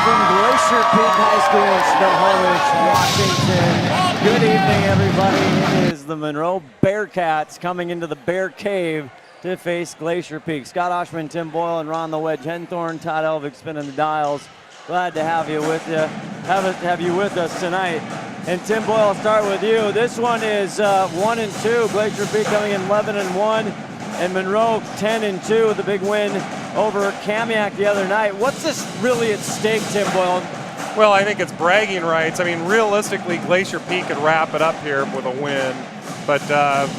from Glacier Peak High School in Snohomish, Washington. Good evening, everybody. It is the Monroe Bearcats coming into the Bear Cave to face Glacier Peak. Scott Oshman, Tim Boyle, and Ron the Wedge Henthorn, Todd Elvig spinning the dials. Glad to have you with us tonight. And Tim Boyle, I'll start with you. This one is 1-2. Glacier Peak coming in 11-1, and Monroe 10-2 with a big win over Kamiak the other night. What's this really at stake, Tim Boyle? Well, I think it's bragging rights. I mean, realistically, Glacier Peak could wrap it up here with a win, but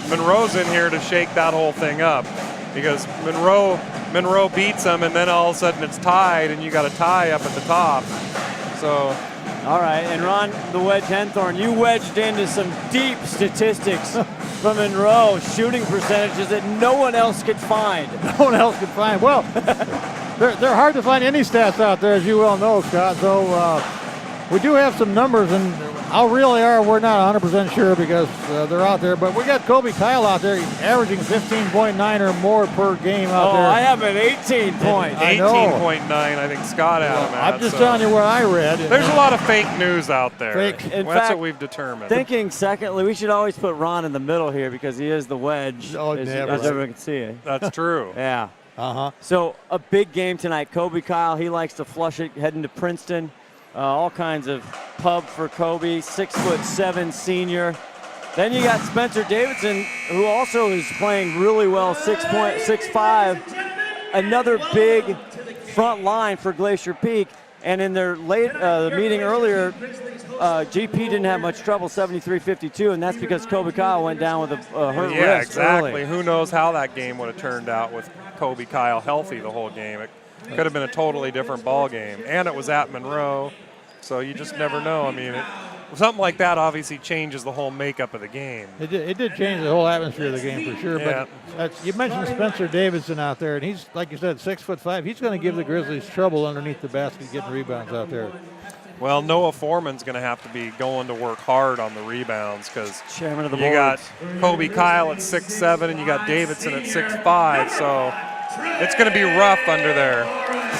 Monroe's in here to shake that whole thing up, because Monroe beats them, and then all of a sudden it's tied, and you got a tie up at the top. So. All right, and Ron the Wedge Henthorn, you wedged into some deep statistics from Monroe, shooting percentages that no one else could find. No one else could find. Well, they're hard to find any stats out there, as you well know, Scott. So we do have some numbers, and how real they are, we're not 100% sure, because they're out there. But we got Kobe Kyle out there averaging 15.9 or more per game out there. I have an 18 point. 18.9, I think Scott had him at. I'm just telling you what I read. There's a lot of fake news out there. Fake. That's what we've determined. Thinking secondly, we should always put Ron in the middle here, because he is the wedge, as everyone can see it. That's true. Yeah. Uh-huh. So a big game tonight. Kobe Kyle, he likes to flush it heading to Princeton. All kinds of pub for Kobe, 6'7" senior. Then you got Spencer Davidson, who also is playing really well, 6'5". Another big front line for Glacier Peak. And in their the meeting earlier, GP didn't have much trouble, 73-52, and that's because Kobe Kyle went down with a hurt wrist. Yeah, exactly. Early. Who knows how that game would have turned out with Kobe Kyle healthy the whole game. It could have been a totally different ball game, and it was at Monroe, so you just never know. I mean, something like that obviously changes the whole makeup of the game. It did change the whole atmosphere of the game for sure. Yeah. But you mentioned Spencer Davidson out there, and he's, like you said, 6'5". He's going to give the Grizzlies trouble underneath the basket getting rebounds out there. Well, Noah Foreman's going to have to be going to work hard on the rebounds, because Chairman of the you board. got Kobe Kyle at 6'7", and you got Davidson at 6'5", so it's going to be rough under there.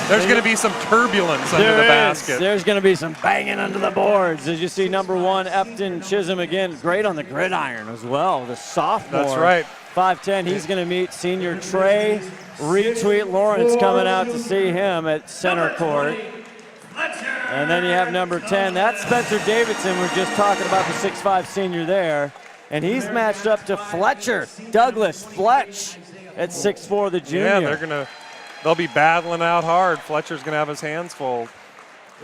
There's going to be some turbulence under the basket. There's going to be some banging under the boards. As you see, number one, Epton Chisholm again, great on the gridiron as well, the sophomore. That's right. 5'10", he's going to meet senior Trey Retweet Lawrence coming out to see him at center court. And then you have number 10, that's Spencer Davidson. We're just talking about the 6'5" senior there. And he's matched up to Fletcher, Douglas Fletch at 6'4", the junior. Yeah, they'll be battling out hard. Fletcher's going to have his hands full.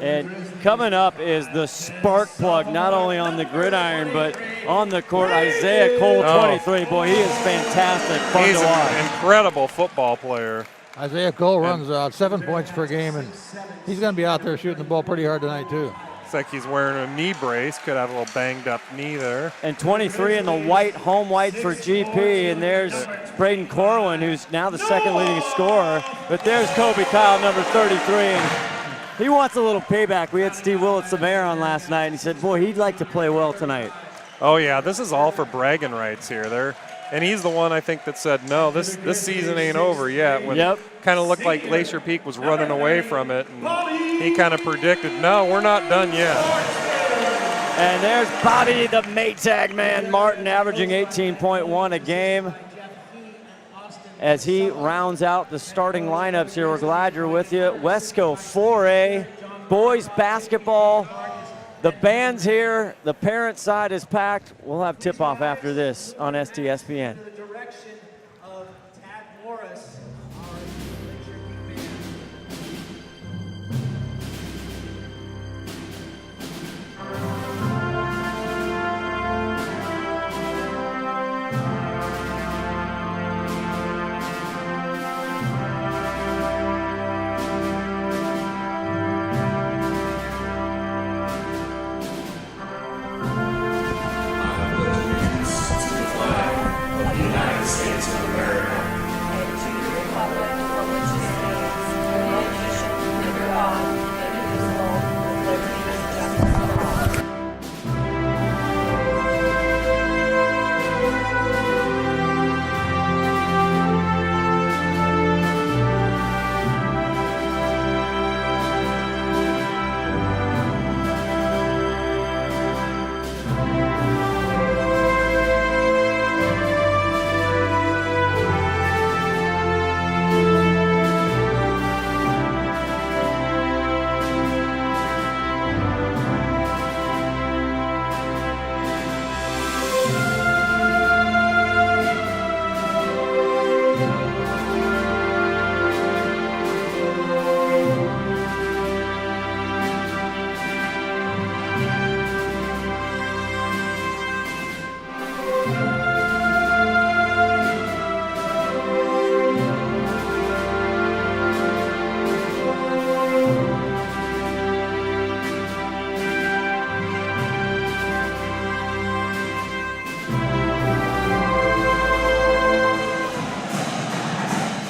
And coming up is the spark plug, not only on the gridiron, but on the court, Isaiah Cole, 23. Boy, he is fantastic, fun He's to watch. an incredible football player. Isaiah Cole runs 7 points per game, and he's going to be out there shooting the ball pretty hard tonight, too. Looks like he's wearing a knee brace. Could have a little banged up knee there. And 23 in the white, home white for GP. And there's Braden Corwin, who's now the second leading scorer. But there's Kobe Kyle, number 33. And he wants a little payback. We had Steve Willits, the mayor, on last night, and he said, boy, he'd like to play well tonight. Oh, yeah, this is all for bragging rights here. And he's the one, I think, that said, no, this season ain't over yet. When it kind of looked like Glacier Peak was running away from it. And he kind of predicted, no, we're not done yet. And there's Bobby, the Maytag man, Martin, averaging 18.1 a game. As he rounds out the starting lineups here, we're glad you're with you. Wesco 4A, boys basketball. The band's here. The parent side is packed. We'll have tip-off after this on STSPN.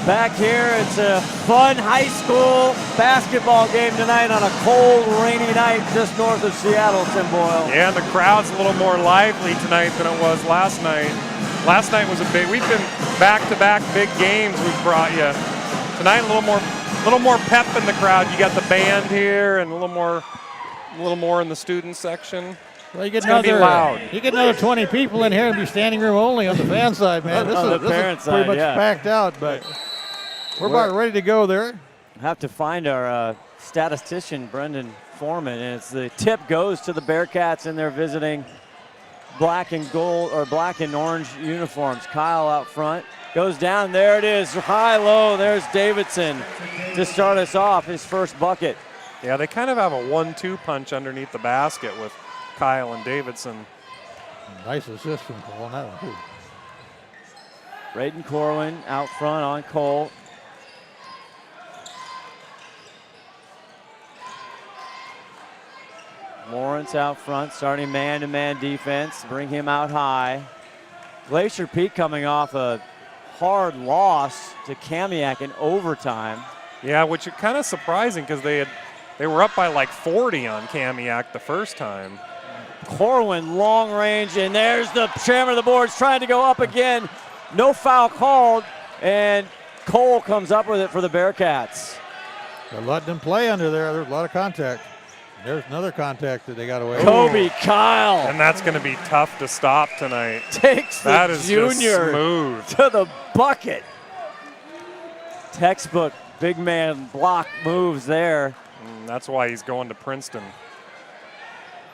Back here, it's a fun high school basketball game tonight on a cold, rainy night just north of Seattle, Tim Boyle. Yeah, and the crowd's a little more lively tonight than it was last night. Last night was we've been back-to-back big games we've brought you. Tonight, a little more pep in the crowd. You got the band here and a little more in the student section. Well, you get It's gonna be loud. You get another 20 people in here and be standing room only on the fan side, man. This is pretty much packed out, but we're about ready to go there. Have to find our statistician, Brendan Foreman, and it's the tip goes to the Bearcats in their visiting black and gold or black and orange uniforms. Kyle out front. Goes down, there it is, high, low, there's Davidson to start us off, his first bucket. Yeah, they kind of have a 1-2 punch underneath the basket with Kyle and Davidson. Nice assist from Cole on that one, too. Braden Corwin out front on Cole. Lawrence out front, starting man-to-man defense, bring him out high. Glacier Peak coming off a hard loss to Kamiak in overtime. Yeah, which is kind of surprising because they were up by like 40 on Kamiak the first time. Corwin long range, and there's the chairman of the boards trying to go up again. No foul called, and Cole comes up with it for the Bearcats. They're letting them play under there. There's a lot of contact. There's another contact that they got away. Kobe Kyle. And that's going to be tough to stop tonight. Takes the that is junior just smooth to the bucket. Textbook big man block moves there. That's why he's going to Princeton.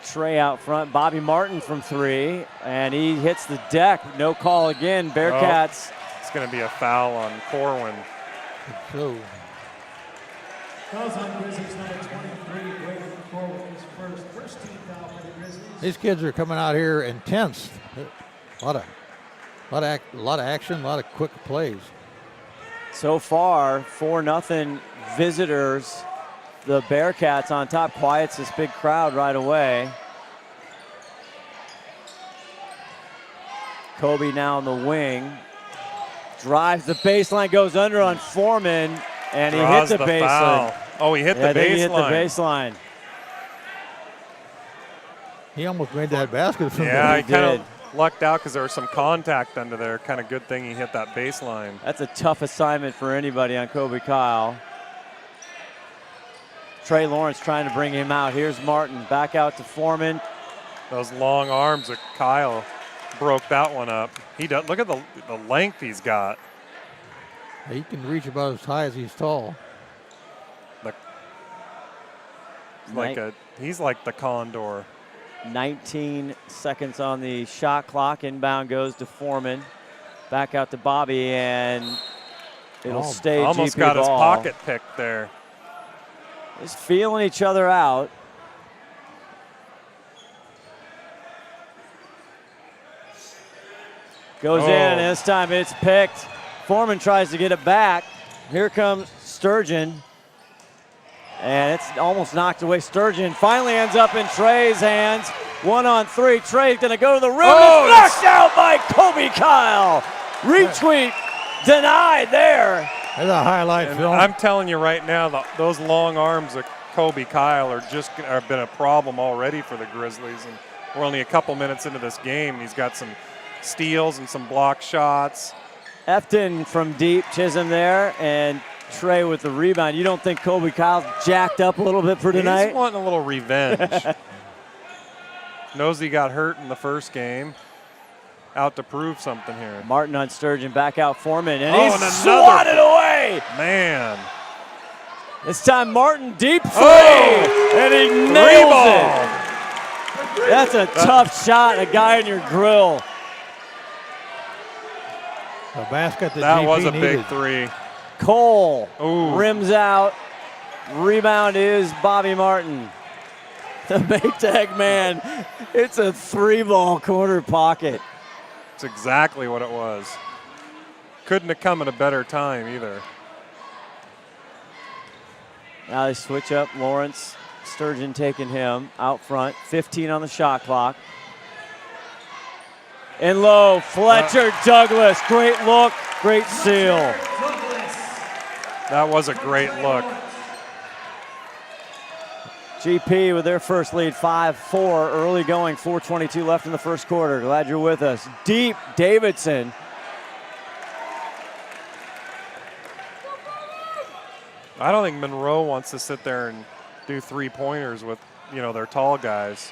Trey out front. Bobby Martin from three, and he hits the deck. No call again. Bearcats. Oh, it's going to be a foul on Corwin. So. Fouls on Grizzlies number 23, Braden Corwin is first team foul for the Grizzlies. These kids are coming out here intense. A lot of action, a lot of quick plays. So far, 4-0 visitors. The Bearcats on top, quiets this big crowd right away. Kobe now on the wing. Drives the baseline, goes under on Foreman, and he hit the baseline. Oh, he hit the baseline. He hit the baseline. He almost made that basket. Yeah, he kind of lucked out because there was some contact under there. Kind of good thing he hit that baseline. That's a tough assignment for anybody on Kobe Kyle. Trey Lawrence trying to bring him out. Here's Martin back out to Foreman. Those long arms of Kyle broke that one up. He does. Look at the length he's got. He can reach about as high as he's tall. He's like the condor. 19 seconds on the shot clock. Inbound goes to Foreman. Back out to Bobby, and it'll stay almost GP got ball. his pocket picked there. Just feeling each other out. Goes in, and this time it's picked. Foreman tries to get it back. Here comes Sturgeon. And it's almost knocked away. Sturgeon finally ends up in Trey's hands. 1-on-3. Trey's going to go to the rim. It's knocked out by Kobe Kyle. Retweet denied there. There's a highlight film. I'm telling you right now, those long arms of Kobe Kyle have been a problem already for the Grizzlies. And we're only a couple minutes into this game. He's got some steals and some block shots. Efton from deep, Chisholm there, and Trey with the rebound. You don't think Kobe Kyle's jacked up a little bit for tonight? He's wanting a little revenge. Knows he got hurt in the first game. Out to prove something here. Martin on Sturgeon, back out Foreman, and he's swatted away. Man. This time Martin deep three, and he nails it. That's a tough shot, a guy in your grill. The basket that was a needed. big three. Cole rims out. Rebound is Bobby Martin. The Maytag man. It's a 3-ball corner pocket. It's exactly what it was. Couldn't have come at a better time either. Now they switch up. Lawrence, Sturgeon taking him out front. 15 on the shot clock. And low, Fletcher Douglas. Great look, great seal. That was a great look. GP with their first lead, 5-4, early going, 4:22 left in the first quarter. Glad you're with us. Deep, Davidson. I don't think Monroe wants to sit there and do three-pointers with, their tall guys.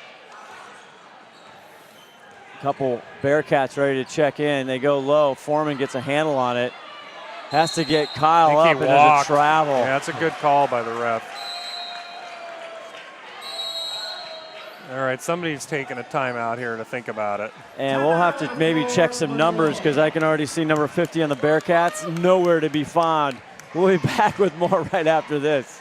Couple Bearcats ready to check in. They go low. Foreman gets a handle on it. Has to get Kyle up, and there's a travel. Yeah, that's a good call by the ref. All right, somebody's taking a timeout here to think about it. And we'll have to maybe check some numbers because I can already see number 50 on the Bearcats. Nowhere to be found. We'll be back with more right after this.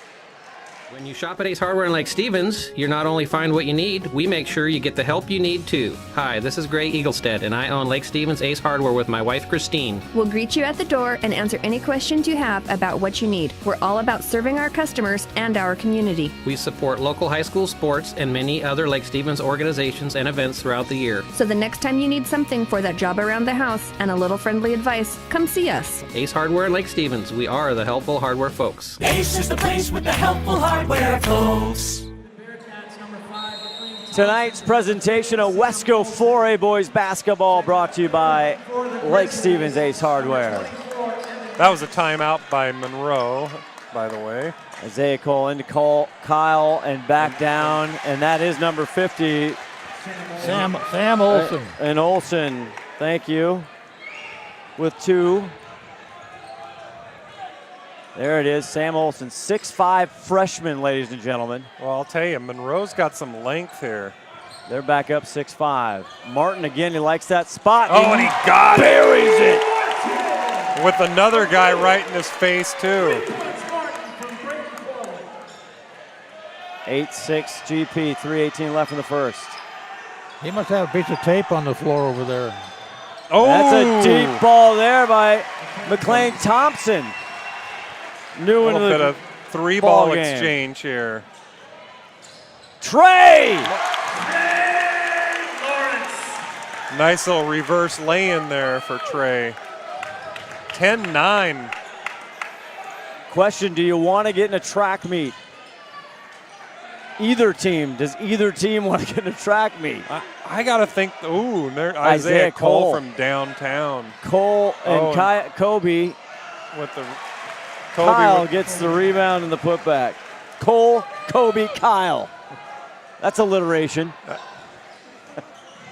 When you shop at Ace Hardware in Lake Stevens, you not only find what you need, we make sure you get the help you need too. Hi, this is Gray Eaglestead, and I own Lake Stevens Ace Hardware with my wife Christine. We'll greet you at the door and answer any questions you have about what you need. We're all about serving our customers and our community. We support local high school sports and many other Lake Stevens organizations and events throughout the year. So the next time you need something for that job around the house and a little friendly advice, come see us. Ace Hardware in Lake Stevens, we are the helpful hardware folks. Ace is the place with the helpful hardware, folks. Tonight's presentation of Wesco 4A boys basketball brought to you by Lake Stevens Ace Hardware. That was a timeout by Monroe, by the way. Isaiah Cole into Kyle and back down, and that is number 50. Sam Olsen. And Olsen, thank you, with 2. There it is, Sam Olsen, 6'5" freshman, ladies and gentlemen. Well, I'll tell you, Monroe's got some length here. They're back up 6'5". Martin again, he likes that spot. Oh, and he got buries it. With another guy right in his face, too. 8-6 GP, 3:18 left in the first. He must have a piece of tape on the floor over there. Oh! That's a deep ball there by McLean Thompson. A little bit of three-ball exchange here. Trey! Nice little reverse lay-in there for Trey. 10-9. Question, do you want to get in a track meet? Either team. Does either team want to get in a track meet? I got to think, there Isaiah Cole from downtown. Cole and Kobe. With the Kyle gets the rebound and the putback. Cole, Kobe, Kyle. That's alliteration.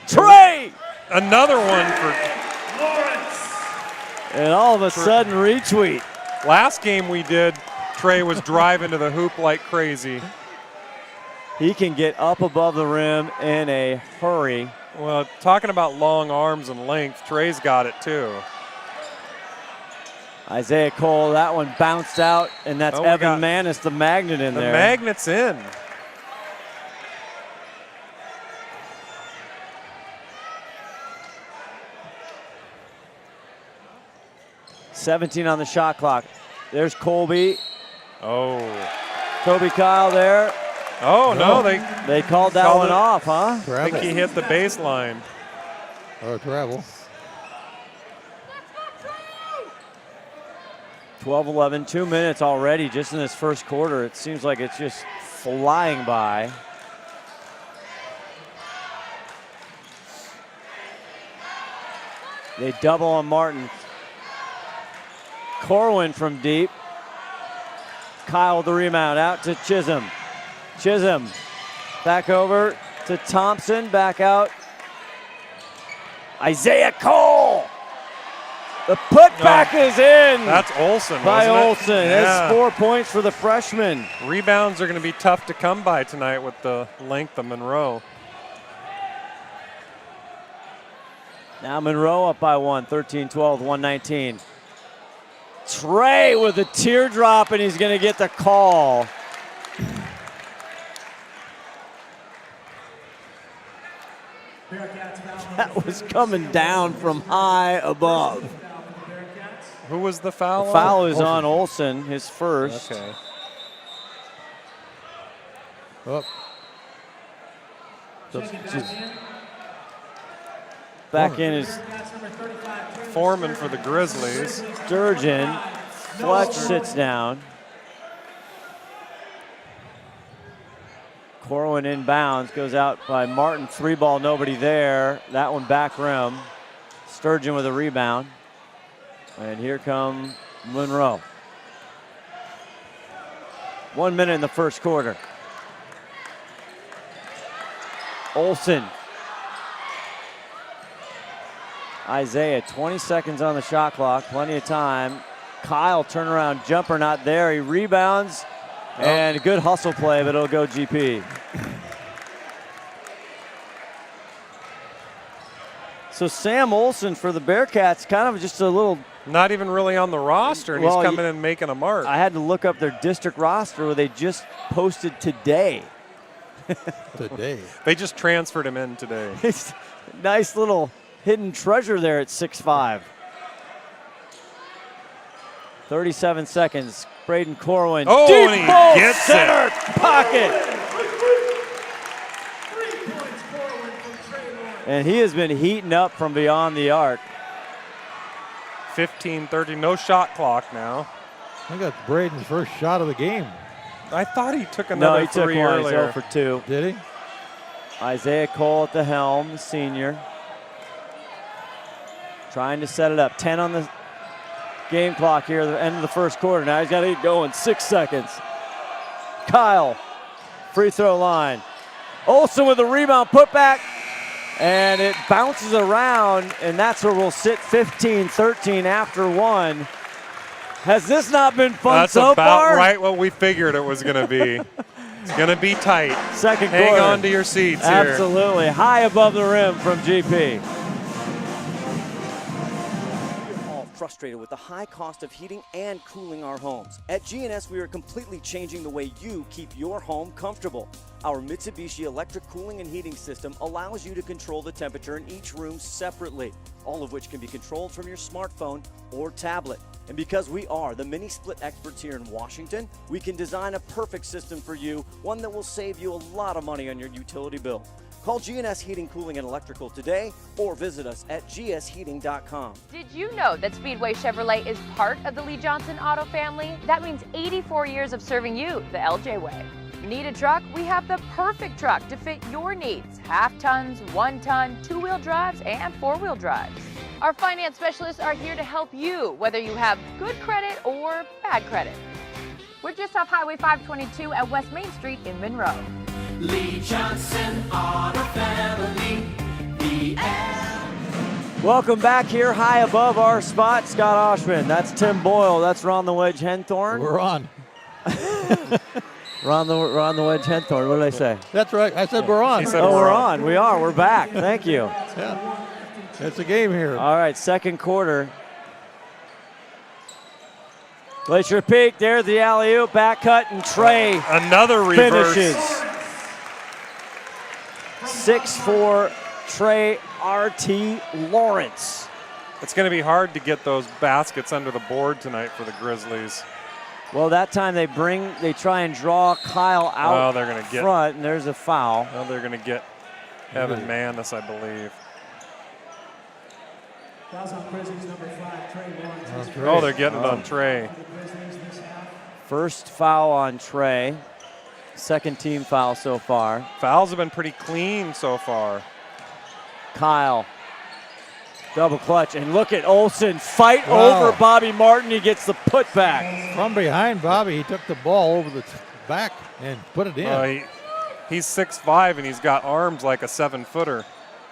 Trey! Another one for And all of a sudden, retweet. Last game we did, Trey was driving to the hoop like crazy. He can get up above the rim in a hurry. Well, talking about long arms and length, Trey's got it too. Isaiah Cole, that one bounced out, and that's Evan Manis, the magnet in there. The magnet's in. $17 on the shot clock. There's Colby. Oh. Kobe Kyle there. Oh, no, they called that one off, huh? I think he hit the baseline. Or travel. 12-11, 2 minutes already just in this first quarter. It seems like it's just flying by. They double on Martin. Corwin from deep. Kyle with the rebound, out to Chisholm. Chisholm back over to Thompson, back out. Isaiah Cole. The putback is in. That's Olsen, by wasn't it? Olsen. Yeah. That's 4 points for the freshman. Rebounds are going to be tough to come by tonight with the length of Monroe. Now Monroe up by 1, 13-12, 119. Trey with a teardrop, and he's going to get the call. That was coming down from high above. Who was the foul? The foul is on Olsen, his first. Okay. Oh. Back in is Foreman for the Grizzlies. Sturgeon. Fletch sits down. Corwin inbounds, goes out by Martin. 3-ball, nobody there. That one back rim. Sturgeon with a rebound. And here come Monroe. 1 minute in the first quarter. Olsen. Isaiah, 20 seconds on the shot clock, plenty of time. Kyle, turnaround jumper, not there. He rebounds, and a good hustle play, but it'll go GP. So Sam Olsen for the Bearcats, kind of just a little. Not even really on the roster, and Well, he's coming in and making a mark. I had to look up their district roster where they just posted today. Today. They just transferred him in today. Nice little hidden treasure there at 6'5". 37 seconds. Braden Corwin. Oh, deep and he ball, gets center pocket. And he has been heating up from beyond the arc. 15-30, no shot clock now. I think that's Braden's first shot of the game. I thought he took No, another he took three one. He's earlier. 0 for 2. Did he? Isaiah Cole at the helm, the senior. Trying to set it up. 10 on the game clock here at the end of the first quarter. Now he's got to get going. 6 seconds. Kyle, free throw line. Olsen with a rebound, put back, and it bounces around, and that's where we'll sit 15-13 after one. Has this not been fun That's so about far? right what we figured it was going to be. It's going to be tight. Second Hang quarter. on to your seats here. Absolutely. High above the rim from GP. All frustrated with the high cost of heating and cooling our homes. At GNS, we are completely changing the way you keep your home comfortable. Our Mitsubishi electric cooling and heating system allows you to control the temperature in each room separately, all of which can be controlled from your smartphone or tablet. And because we are the mini split experts here in Washington, we can design a perfect system for you, one that will save you a lot of money on your utility bill. Call GNS Heating, Cooling, and Electrical today or visit us at gsheating.com. Did you know that Speedway Chevrolet is part of the Lee Johnson Auto family? That means 84 years of serving you the LJ way. Need a truck? We have the perfect truck to fit your needs. Half tons, 1 ton, 2-wheel drives, and 4-wheel drives. Our finance specialists are here to help you, whether you have good credit or bad credit. We're just off Highway 522 at West Main Street in Monroe. Lee Johnson Auto Family, Welcome back here, high above our spot, Scott Oshman. That's Tim Boyle. That's Ron the Wedge Henthorn. We're on. Ron the Wedge Henthorn. What did I say? That's right. I said we're on. He said Oh, we're on. on. We are. We're back. Thank you. Yeah. It's a game here. All right, second quarter. Glacier Peak, there's the alley-oop, back cut, and Trey Another reverse. finishes. 6'4", Trey R.T. Lawrence. It's going to be hard to get those baskets under the board tonight for the Grizzlies. Well, that time they try and draw Kyle out they're gonna get- front, and there's a foul. Well, they're going to get Evan Manis, I believe. Fouls on Grizzlies, number 5, Trey Lawrence. His Trey. Oh, they're getting it on Trey. for the Grizzlies this half. First foul on Trey. Second team foul so far. Fouls have been pretty clean so far. Kyle. Double clutch, and look at Olsen fight Wow. over Bobby Martin. He gets the putback. From behind Bobby, he took the ball over the back and put it in. He's 6'5", and he's got arms like a 7-footer.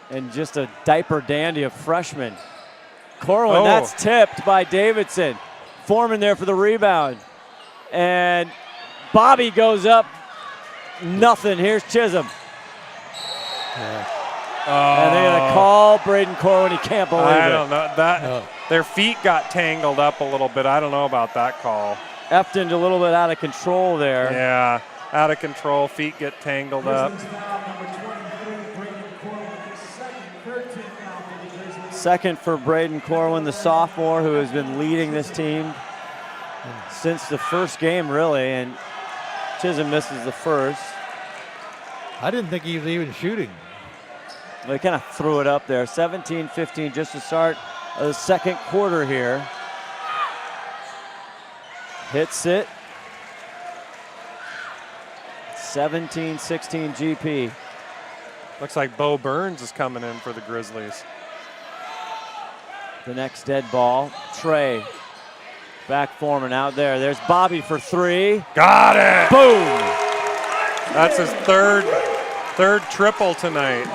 And just a diaper dandy of freshman. Corwin, Oh. that's tipped by Davidson. Foreman there for the rebound. And Bobby goes up. Nothing. Here's Chisholm. And they're going to call Braden Corwin. He can't believe I it. don't know. Their feet got tangled up a little bit. I don't know about that call. Eftoned a little bit out of control there. Yeah, out of control. Feet get tangled up. Grizzlies foul, number 23, Braden Corwin, his second, 13th foul for the Grizzlies. Second for Braden Corwin, the sophomore who has been leading this team since the first game, really. And Chisholm misses the first. I didn't think he was even shooting. They kind of threw it up there. 17-15 just to start the second quarter here. hits it. 17-16 GP. Looks like Bo Burns is coming in for the Grizzlies. The next dead ball. Trey. Back Foreman out there. There's Bobby for three. Got it! Boom! That's his third triple tonight.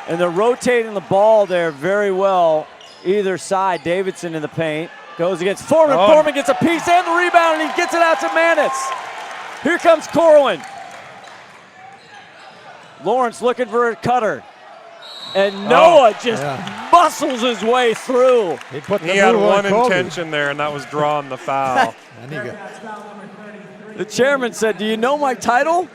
And they're rotating the ball there very well. Either side. Davidson in the paint. Goes against Foreman. Oh. Foreman gets a piece and the rebound, and he gets it out to Manis. Here comes Corwin. Lawrence looking for a cutter. And Noah just muscles his way through. He had one intention there, and that was drawing the foul. The chairman said, "Do you know my title?"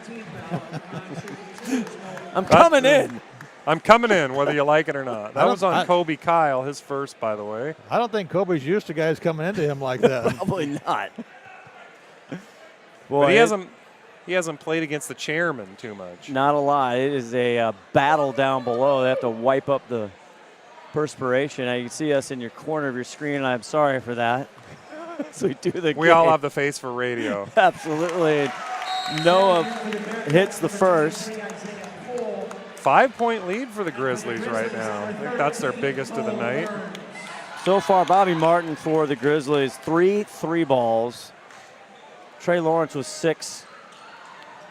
I'm coming in. I'm coming in, whether you like it or not. That was on Kobe Kyle, his first, by the way. I don't think Kobe's used to guys coming into him like that. Probably not. Boy, but he hasn't played against the chairman too much. Not a lot. It is a battle down below. They have to wipe up the perspiration. Now you can see us in your corner of your screen, and I'm sorry for that. So we all have the face for radio. Absolutely. Noah hits the first. 5-point lead for the Grizzlies right now. I think that's their biggest of the night. So far, Bobby Martin for the Grizzlies, 3 balls. Trey Lawrence was 6.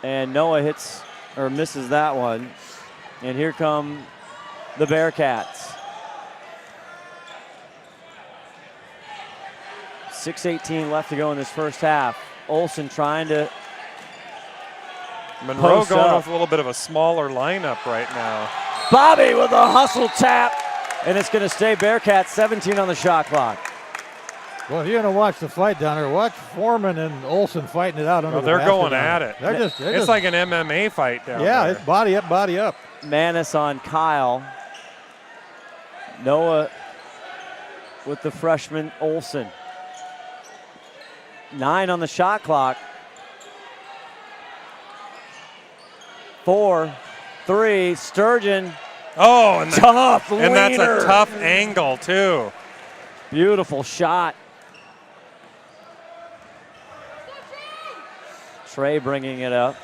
And Noah hits or misses that one. And here come the Bearcats. 6:18 left to go in this first half. Olsen trying to Monroe going with a little bit of a smaller lineup right now. Bobby with a hustle tap. And it's going to stay Bearcats, 17 on the shot clock. Well, if you're going to watch the fight down there, watch Foreman and Olsen fighting it out under the they're basket going down at it. They're it's like an MMA fight down there. Yeah, it's body up, body up. Manis on Kyle. Noah with the freshman Olsen. 9 on the shot clock. 4, 3, Sturgeon. Oh, and tough and that's leaner. a tough angle too. Beautiful shot. Trey bringing it up.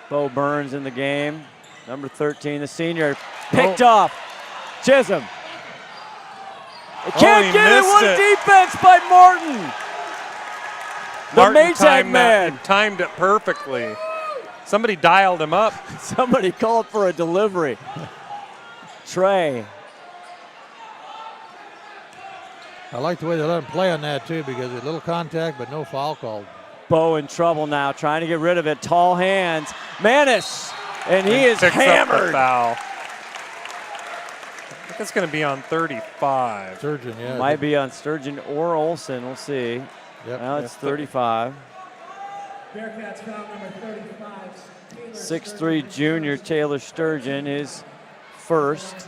Bo Burns in the game. Number 13, the senior, picked off. Chisholm. Can't get it. What defense by Martin. The Maytag man. Timed it perfectly. Somebody dialed him up. Somebody called for a delivery. Trey. I like the way they let him play on that, too, because a little contact, but no foul called. Bo in trouble now, trying to get rid of it. Tall hands. Manis. And he is hammered. Up the foul. I think it's going to be on 35. Sturgeon, yeah. Might be on Sturgeon or Olsen. We'll see. Yep. Now it's 35. Bearcats foul number 35. 6'3" junior Taylor Sturgeon is first.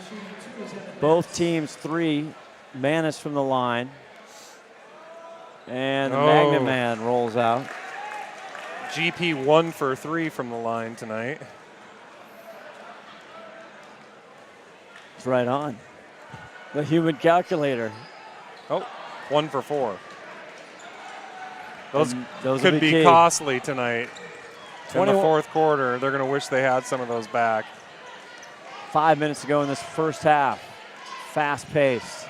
Both teams 3. Manis from the line. And the Magnet Man rolls out. GP 1 for 3 from the line tonight. It's right on. The human calculator. Oh, 1 for 4. Those could could be key. costly tonight. In the fourth quarter, they're going to wish they had some of those back. 5 minutes to go in this first half. Fast-paced.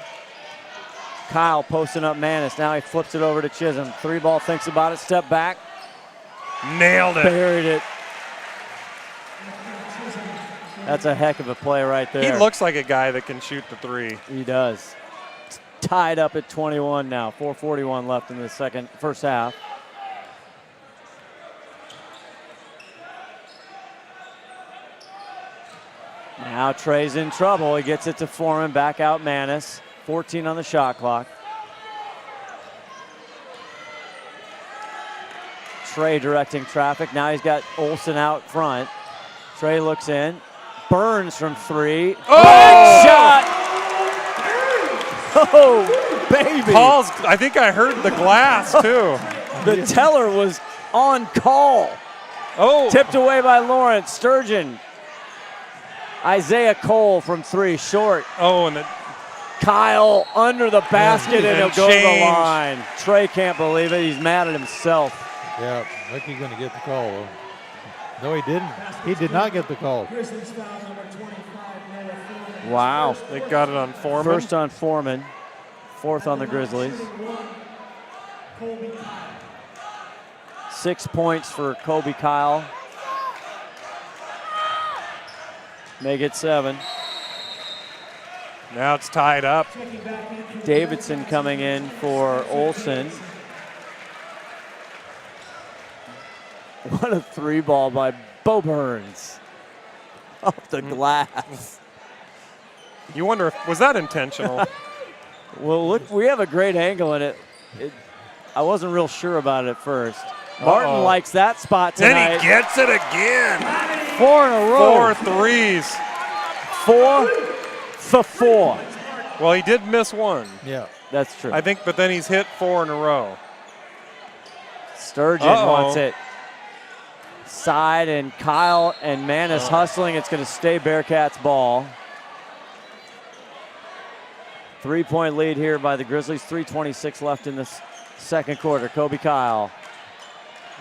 Kyle posting up Manis. Now he flips it over to Chisholm. 3-ball, thinks about it, step back. Nailed it. Buried it. That's a heck of a play right there. He looks like a guy that can shoot the 3. He does. It's tied up at 21 now. 4:41 left in the first half. Now Trey's in trouble. He gets it to Foreman. Back out Manis. 14 on the shot clock. Trey directing traffic. Now he's got Olsen out front. Trey looks in. Burns from 3. Oh! Big shot! Oh, baby. Paul's, I think I heard the glass, too. The teller was on call. Oh. Tipped away by Lawrence. Sturgeon. Isaiah Cole from 3, short. Oh, and Kyle under the basket, and he'll go to the change. line. Trey can't believe it. He's mad at himself. Yeah, like he's going to get the call, though. No, he didn't. He did not get the call. Grizzlies foul number 25, Noah Foreman. Wow. They got it on Foreman. First on Foreman, fourth on the Grizzlies. Colby Kyle. 6 points for Kobe Kyle. Make it 7. Now it's tied up. Davidson coming in for Olsen. What a 3-ball by Bo Burns. Off the glass. You wonder if, was that intentional? Well, look, we have a great angle in it. I wasn't real sure about it at first. Martin likes that spot tonight. Then he gets it again. 4 in a row. 4 threes. 4 for 4. Well, he did miss one. Yeah. That's true. I think, but then he's hit 4 in a row. Sturgeon wants it. Side, and Kyle and Manis hustling. It's going to stay Bearcats ball. 3-point lead here by the Grizzlies. 3:26 left in the second quarter. Kobe Kyle.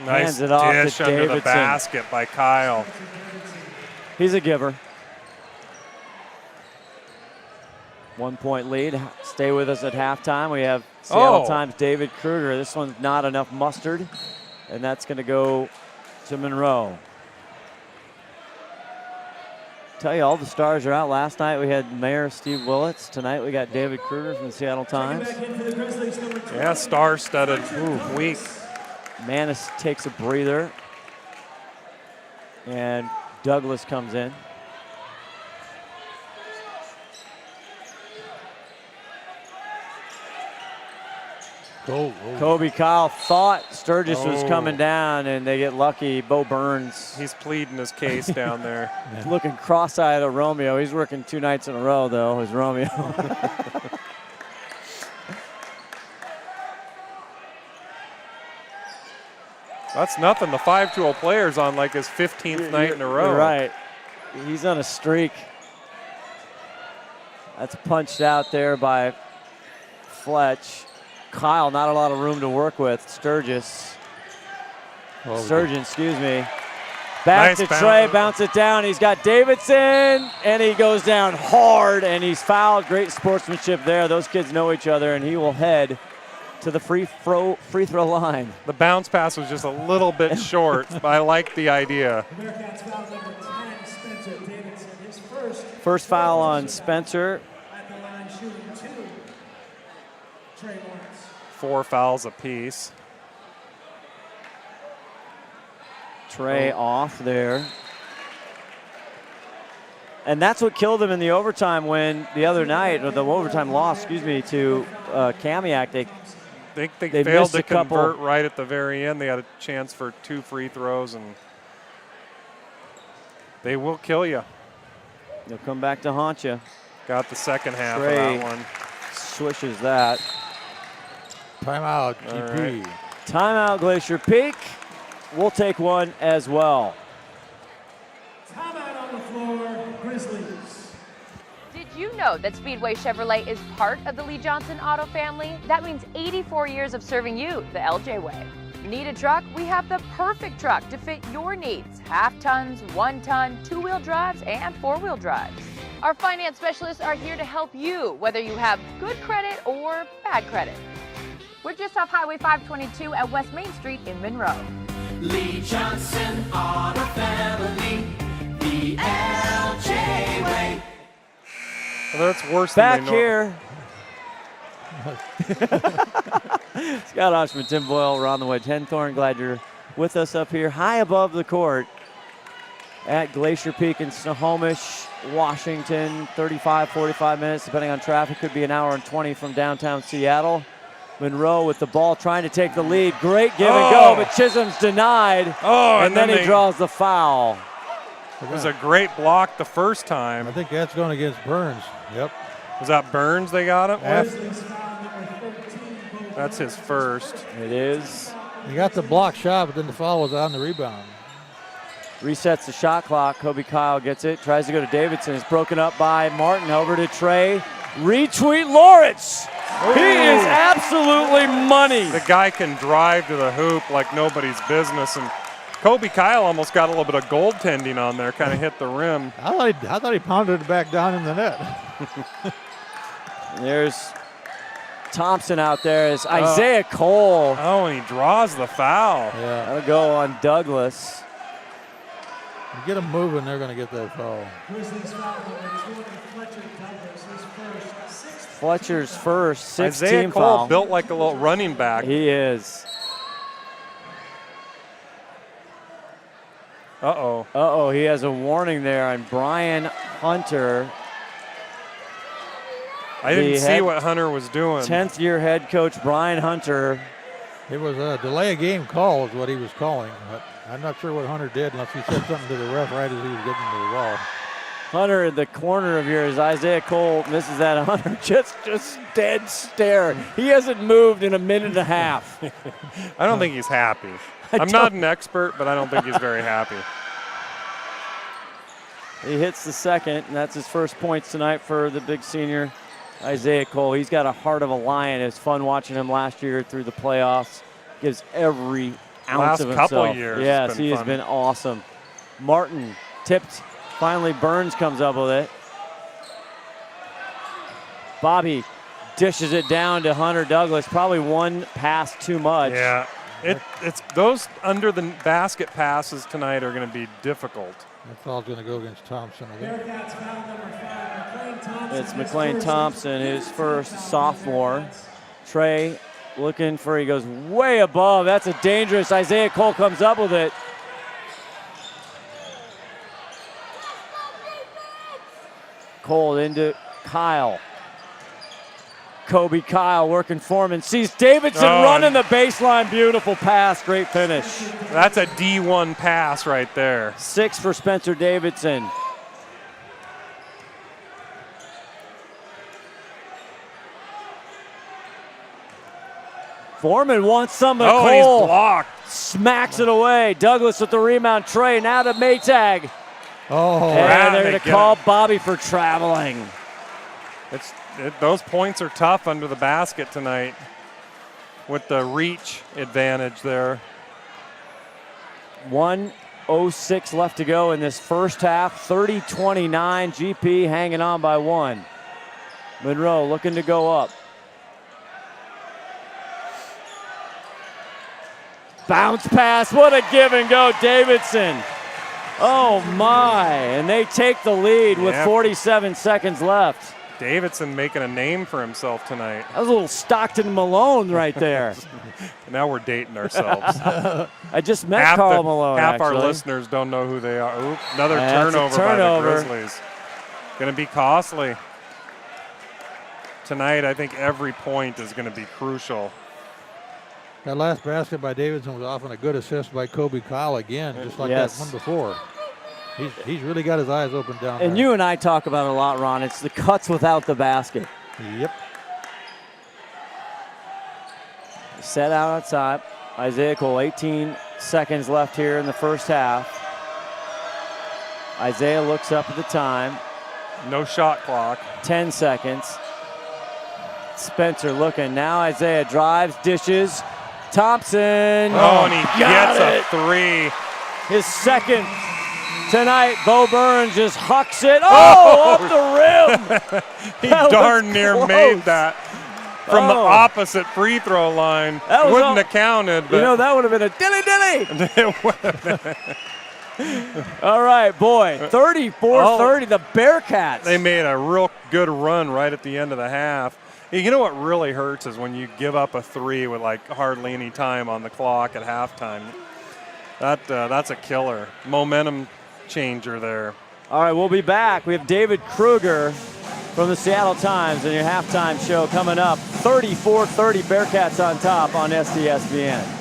Nice hands it off dish to under Davidson. the basket by Kyle. He's a giver. 1-point lead. Stay with us at halftime. We have Seattle Times David Kruger. This one's not enough mustard, and that's going to go to Monroe. Tell you, all the stars are out. Last night we had Mayor Steve Willits. Tonight we got David Kruger from the Seattle Times. Yeah, star-studded week. Manis takes a breather, and Douglas comes in. Kobe Kyle thought Sturgis was coming down, and they get lucky. Bo Burns. He's pleading his case down there. Looking cross-eyed at Romeo. He's working 2 nights in a row, though, is Romeo. That's nothing. The 5-2-0 player's on like his 15th night in a row. You're right. He's on a streak. That's punched out there by Fletch. Kyle, not a lot of room to work with. Sturgis. Sturgeon, excuse me. Back to Trey, bounce it down. He's got Davidson, and he goes down hard, and he's fouled. Great sportsmanship there. Those kids know each other, and he will head to the free throw line. The bounce pass was just a little bit short, but I like the idea. First foul on Spencer. At the line shooting 2. Trey Lawrence. 4 fouls apiece. Trey off there. And that's what killed them in the overtime win the other night, or the overtime loss, excuse me, to Kamiak. They They failed to missed a couple. convert right at the very end. They had a chance for 2 free throws, and they will kill you. They'll come back to haunt you. Got the second half Trey of that one. swishes that. Timeout, GP. Right. Timeout, Glacier Peak. We'll take one as well. Timeout on the floor, Grizzlies. Did you know that Speedway Chevrolet is part of the Lee Johnson Auto family? That means 84 years of serving you the LJ way. Need a truck? We have the perfect truck to fit your needs. Half tons, 1 ton, 2-wheel drives, and 4-wheel drives. Our finance specialists are here to help you, whether you have good credit or bad credit. We're just off Highway 522 at West Main Street in Monroe. Lee Johnson Auto Family, the LJ way. Well, that's worse Back than they know. here. Scott Oshman, Tim Boyle, Ron the Wedge, Henthorn. Glad you're with us up here high above the court at Glacier Peak in Snohomish, Washington. 35, 45 minutes, depending on traffic. Could be an hour and 20 from downtown Seattle. Monroe with the ball trying to take the lead. Great give and go, but Chisholm's denied. And then he draws the foul. It was a great block the first time. I think that's going against Burns. Yep. Was that Burns they got it? Grizzlies foul number 13. That's his first. It is. He got the block shot, but then the foul was on the rebound. Resets the shot clock. Kobe Kyle gets it. Tries to go to Davidson. It's broken up by Martin. Over to Trey. Retweet Lawrence. He is absolutely money. The guy can drive to the hoop like nobody's business, and Kobe Kyle almost got a little bit of goaltending on there, kind of hit the rim. I thought he pounded it back down in the net. There's Thompson out there. Is Isaiah Cole. Oh, and he draws the foul. Yeah. That'll go on Douglas. You get them moving, they're going to get that foul. Grizzlies foul number 20, Fletcher Douglas, his first, sixth. Fletcher's first, 16 Isaiah Cole foul. built like a little running back. He is. Uh-oh. Uh-oh, he has a warning there on Brian Hunter. I didn't see what Hunter was doing. 10th year head coach Brian Hunter. It was a delay of game call is what he was calling. But I'm not sure what Hunter did unless he said something to the ref right as he was getting to the ball. Hunter in the corner of yours. Isaiah Cole misses that. Hunter just dead stare. He hasn't moved in a minute and a half. I don't think he's happy. I'm not an expert, but I don't think he's very happy. He hits the second, and that's his first points tonight for the big senior, Isaiah Cole. He's got a heart of a lion. It was fun watching him last year through the playoffs. Gives every ounce of himself. Last couple years. Yes, he has been awesome. Martin tipped. Finally, Burns comes up with it. Bobby dishes it down to Hunter Douglas. Probably one pass too much. Yeah. It's those under the basket passes tonight are going to be difficult. That foul's going to go against Thompson. Bearcats foul number 5, McLean Thompson. It's McLean Thompson, his first sophomore. Trey looking for, he goes way above. That's a dangerous. Isaiah Cole comes up with it. Cole into Kyle. Kobe Kyle working for him and sees Davidson running the baseline. Beautiful pass, great finish. That's a D1 pass right there. 6 for Spencer Davidson. Foreman wants some of Cole. And he's blocked. Smacks it away. Douglas with the rebound. Trey now to Maytag. Oh, and they're going to call Bobby for traveling. Those points are tough under the basket tonight with the reach advantage there. 1:06 left to go in this first half. 30-29. GP hanging on by 1. Monroe looking to go up. Bounce pass. What a give and go. Davidson. Oh, my. And they take the lead with 47 seconds left. Davidson making a name for himself tonight. That was a little Stockton Malone right there. Now we're dating ourselves. I just met Karl Malone, Half actually. our listeners don't know who they are. Oop, another That's turnover a turnover by the Grizzlies. Going to be costly. Tonight, I think every point is going to be crucial. That last basket by Davidson was often a good assist by Kobe Kyle again, just like that one before. He's really got his eyes open down there. And you and I talk about it a lot, Ron. It's the cuts without the basket. Yep. Set out on top. Isaiah Cole, 18 seconds left here in the first half. Isaiah looks up at the time. No shot clock. 10 seconds. Spencer looking. Now Isaiah drives, dishes. Thompson. Oh, and he gets a 3. His second tonight. Bo Burns just hucks it. Oh, up the rim. He darn near made that from the opposite free throw line. That wouldn't have counted. But you know, that would have been a dilly-dilly. It would have been. All right, boy. 34-30, the Bearcats. They made a real good run right at the end of the half. You know what really hurts is when you give up a 3 with like hardly any time on the clock at halftime. That's a killer. Momentum changer there. All right, we'll be back. We have David Kruger from the Seattle Times and your halftime show coming up. 34-30 Bearcats on top on STSPN.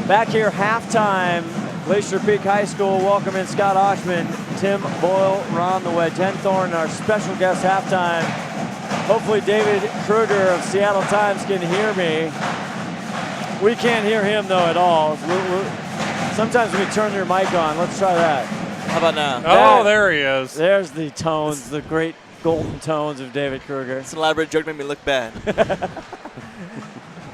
Back here, halftime, Glacier Peak High School welcoming Scott Oshman, Tim Boyle, Ron the Wedge Henthorn, our special guest halftime. Hopefully David Kruger of Seattle Times can hear me. We can't hear him, though, at all. Sometimes we turn your mic on. Let's try that. How about now? Oh, there he is. There's the tones, the great golden tones of David Kruger. It's an elaborate joke to make me look bad.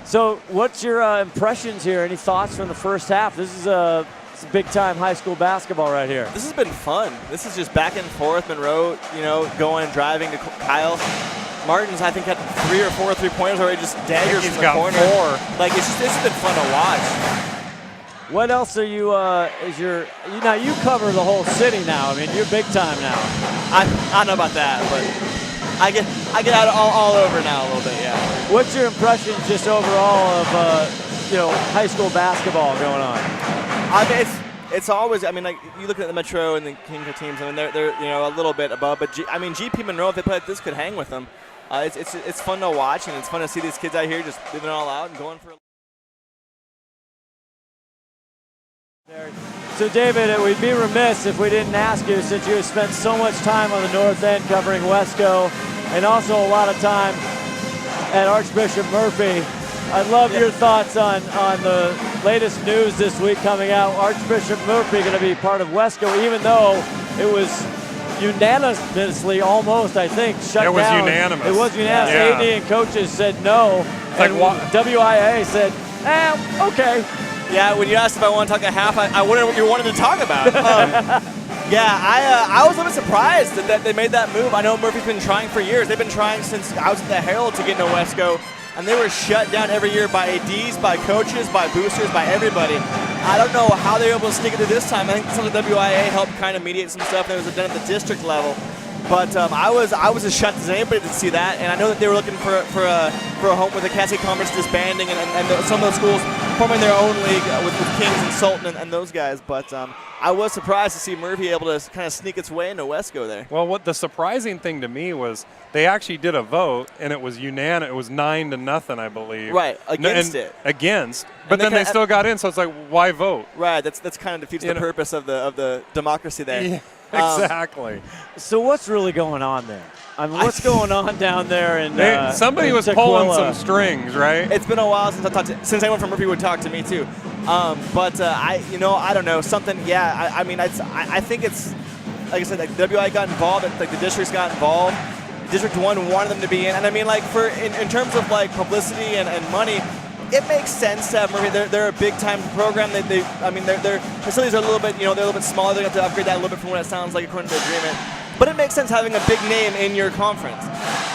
So what's your impressions here? Any thoughts from the first half? This is a big-time high school basketball right here. This has been fun. This is just back and forth. Monroe, going and driving to Kyle. Martin's, I think, had 3 or 4 3-pointers already, just daggers from the corner. He's got 4. Like, it's been fun to watch. What else are you, now you cover the whole city now. I mean, you're big time now. I don't know about that, but I get out all over now a little bit, yeah. What's your impressions just overall of, high school basketball going on? I mean, it's always, like, you look at the Metro and the King teams, I mean, they're a little bit above, but GP Monroe, if they play like this, could hang with them. It's fun to watch, and it's fun to see these kids out here just living it all out and going for. So, David, we'd be remiss if we didn't ask you, since you have spent so much time on the north end covering Wesco and also a lot of time at Archbishop Murphy. I'd love your thoughts on the latest news this week coming out. Archbishop Murphy going to be part of Wesco, even though it was unanimously, almost, I think, shut down. It was unanimous. It was unanimous. Yeah. AD and coaches said no, and WIA said, okay. Yeah, when you asked if I want to talk a half, I wondered what you wanted to talk about. I was a little bit surprised that they made that move. I know Murphy's been trying for years. They've been trying since I was at the Herald to get into Wesco, and they were shut down every year by ADs, by coaches, by boosters, by everybody. I don't know how they were able to sneak it through this time. I think some of the WIA helped kind of mediate some stuff that was done at the district level. But I was as shocked as anybody to see that, and I know that they were looking for a home with the Cascade Conference disbanding and some of the schools forming their own league with Kings and Sultan and those guys. But I was surprised to see Murphy able to kind of sneak its way into Wesco there. Well, what the surprising thing to me was they actually did a vote, and it was unanimous. It was 9-0, I believe. Right, against it. Against, but then they still got in. So it's like, why vote? Right, that's kind of defeats the purpose of the democracy there. Yeah. Exactly. So what's really going on there? I mean, what's going on down there? Somebody was pulling some strings, right? It's been a while since anyone from Murphy would talk to me too. I don't know, something. Yeah, I think it's like I said, like WI got involved, like the districts got involved. District 1 wanted them to be in, and in terms of like publicity and money. It makes sense to have Murphy. They're a big-time program. Their facilities are a little bit, they're a little bit smaller. They have to upgrade that a little bit from what it sounds like according to the agreement. But it makes sense having a big name in your conference.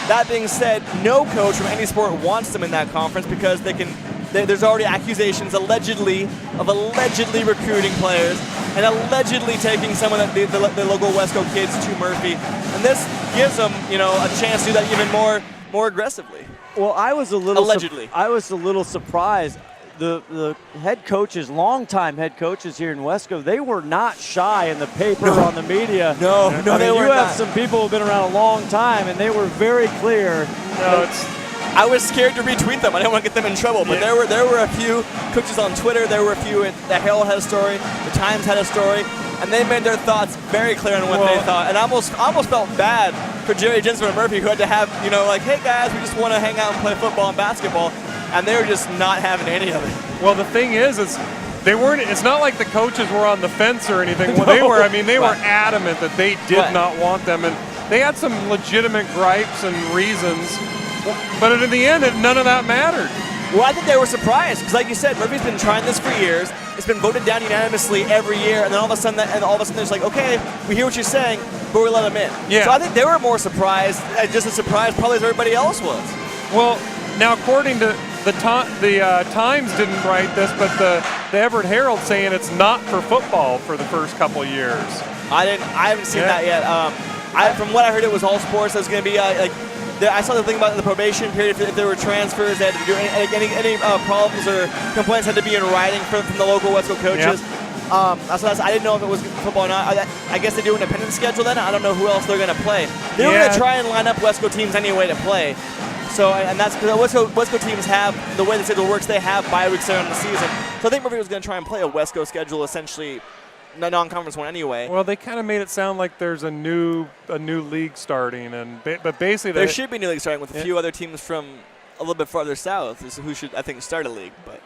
That being said, no coach from any sport wants them in that conference because there's already accusations allegedly recruiting players and allegedly taking some of the local Wesco kids to Murphy. And this gives them, a chance to do that even more aggressively. Well, I was a little allegedly. I was a little surprised. The head coaches, longtime head coaches here in Wesco, they were not shy in the paper or on the media. No, they were not. You have some people who've been around a long time, and they were very clear. I was scared to retweet them. I didn't want to get them in trouble. But there were a few coaches on Twitter. There were a few. The Herald had a story. The Times had a story. And they made their thoughts very clear on what they thought. And I almost felt bad for Jerry Jensen and Murphy, who had to have, like, hey, guys, we just want to hang out and play football and basketball. And they were just not having any of it. Well, the thing is they weren't. It's not like the coaches were on the fence or anything. Well, they were. They were adamant that they did not want them, and they had some legitimate gripes and reasons. But in the end, none of that mattered. Well, I think they were surprised because, like you said, Murphy's been trying this for years. It's been voted down unanimously every year, and then all of a sudden, it's like, okay, we hear what you're saying, but we let them in. Yeah. So I think they were more surprised, just as surprised probably as everybody else was. Well, now according to the Times didn't write this, but the Everett Herald saying it's not for football for the first couple of years. I haven't seen that yet. From what I heard, it was all sports. It was going to be I saw the thing about the probation period. If there were transfers, they had to do any problems or complaints had to be in writing from the local Wesco coaches. Yep. I didn't know if it was football or not. I guess they do an independent schedule then. I don't know who else they're going to play. They were going to try and line up Wesco teams anyway to play. So, and that's because Wesco teams have, the way the schedule works, they have bye weeks there in the season. So I think Murphy was going to try and play a Wesco schedule, essentially, a non-conference one anyway. Well, they kind of made it sound like there's a new league starting, but basically there should be a new league starting with a few other teams from a little bit farther south who should, I think, start a league. But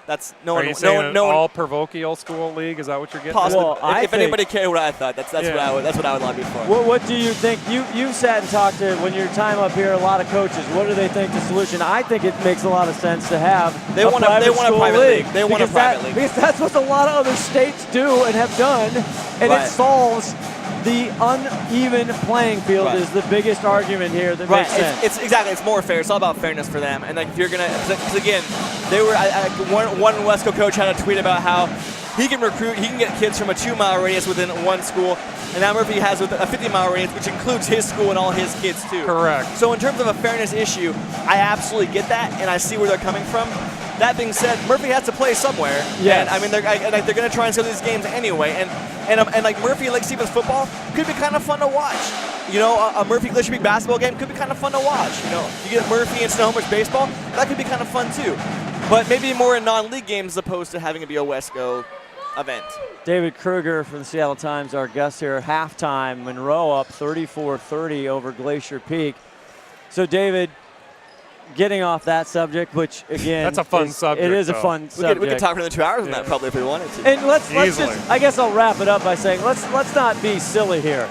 that's Are you saying an all-parochial school league? Is that what you're getting? Possibly. Well, if anybody cared what I thought, that's what I would lobby for. What do you think? You sat and talked to, when your time up here, a lot of coaches. What do they think the solution? I think it makes a lot of sense to have a private league. They want a private league. Because that's what a lot of other states do and have done, and it solves the uneven playing field is the biggest argument here that makes sense. It's exactly. It's more fair. It's all about fairness for them. And like, if you're gonna, because again, they were one Wesco coach had a tweet about how he can get kids from a 2-mile radius within one school, and now Murphy has a 50-mile radius, which includes his school and all his kids too. Correct. So in terms of a fairness issue, I absolutely get that, and I see where they're coming from. That being said, Murphy has to play somewhere. Yes. And I mean, they're going to try and sell these games anyway. And like Murphy and Lake Stevens football could be kind of fun to watch. You know, a Murphy Glacier Peak basketball game could be kind of fun to watch. You know, you get Murphy and Snohomish baseball, that could be kind of fun too. But maybe more in non-league games as opposed to having it be a Wesco event. David Kruger from the Seattle Times, our guest here. Halftime, Monroe up 34-30 over Glacier Peak. So, David, getting off that subject, which again, that's a fun subject. It is a fun subject. We could talk for another 2 hours on that probably if we wanted to. And let's just, I guess I'll wrap it up by saying let's not be silly here.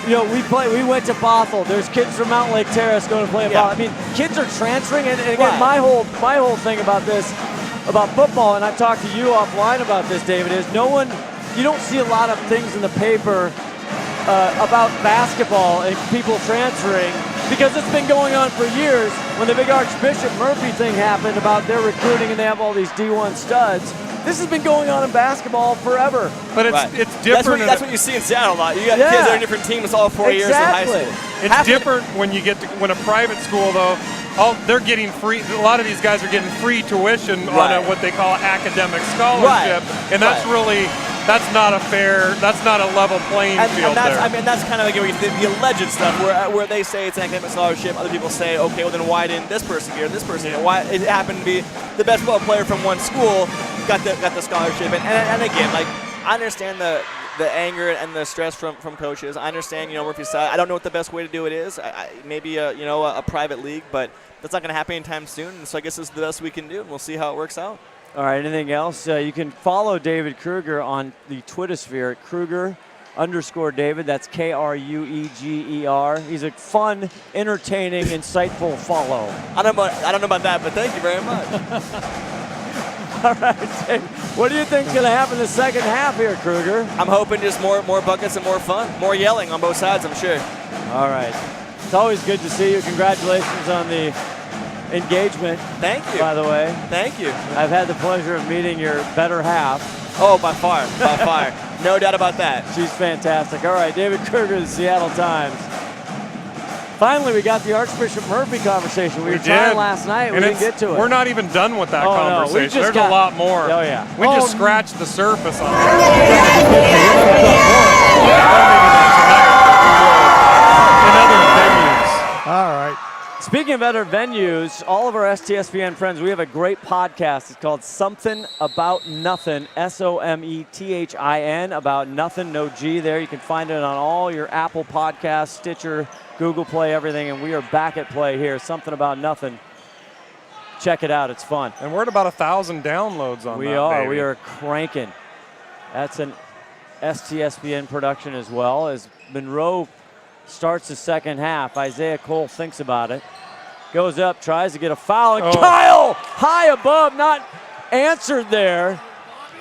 You know, we went to Bothell. There's kids from Mountain Lake Terrace going to play at Bothell. I mean, kids are transferring, and again, my whole thing about this, about football, and I've talked to you offline about this, David, is you don't see a lot of things in the paper about basketball and people transferring, because it's been going on for years. When the big Archbishop Murphy thing happened about their recruiting and they have all these D1 studs, this has been going on in basketball forever. But it's different. That's what you see in Seattle a lot. You got kids that are in different teams all 4 years in high school. It's different when you get to when a private school though. They're getting free. A lot of these guys are getting free tuition on what they call academic scholarship, and that's really. That's not a level playing field there. I mean, that's kind of like the alleged stuff where they say it's an academic scholarship. Other people say, okay, well then why didn't this person get or this person get? Why it happened to be the best football player from one school got the scholarship? And again, like I understand the anger and the stress from coaches. I understand, Murphy's side. I don't know what the best way to do it is. Maybe a private league, but that's not going to happen anytime soon. And so I guess this is the best we can do, and we'll see how it works out. All right, anything else? You can follow David Kruger on the Twittersphere at Kruger_David. That's Krueger. He's a fun, entertaining, insightful follow. I don't know about that, but thank you very much. All right, Dave, what do you think is going to happen in the second half here, Kruger? I'm hoping just more buckets and more fun, more yelling on both sides, I'm sure. All right. It's always good to see you. Congratulations on the engagement. Thank you. By the way. Thank you. I've had the pleasure of meeting your better half. Oh, by far. No doubt about that. She's fantastic. All right, David Kruger of the Seattle Times. Finally, we got the Archbishop Murphy conversation. We were trying last night. We didn't get to it. We're not even done with that conversation. No, There's a lot more. Oh, yeah. We just scratched the surface on it. In other venues. All right. Speaking of other venues, all of our STSPN friends, we have a great podcast. It's called Something About Nothing, SOMETHIN, About Nothing, no G there. You can find it on all your Apple Podcasts, Stitcher, Google Play, everything, and we are back at play here. Something About Nothing. Check it out. It's fun. And we're at about 1,000 downloads on that, We are cranking. That's an STSPN production as well, as Monroe starts the second half. Isaiah Cole thinks about it. Goes up, tries to get a foul, and Kyle high above, not answered there.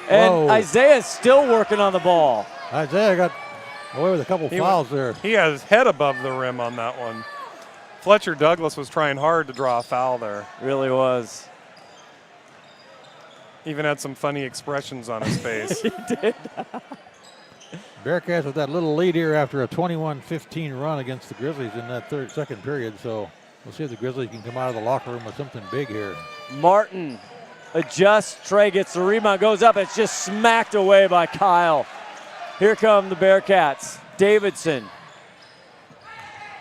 And Isaiah's still working on the ball. Isaiah got away with a couple fouls there. He had his head above the rim on that one. Fletcher Douglas was trying hard to draw a foul there. Really was. Even had some funny expressions on his face. He did. Bearcats with that little lead here after a 21-15 run against the Grizzlies in that second period. So we'll see if the Grizzlies can come out of the locker room with something big here. Martin adjusts. Trey gets the rebound, goes up. It's just smacked away by Kyle. Here come the Bearcats. Davidson.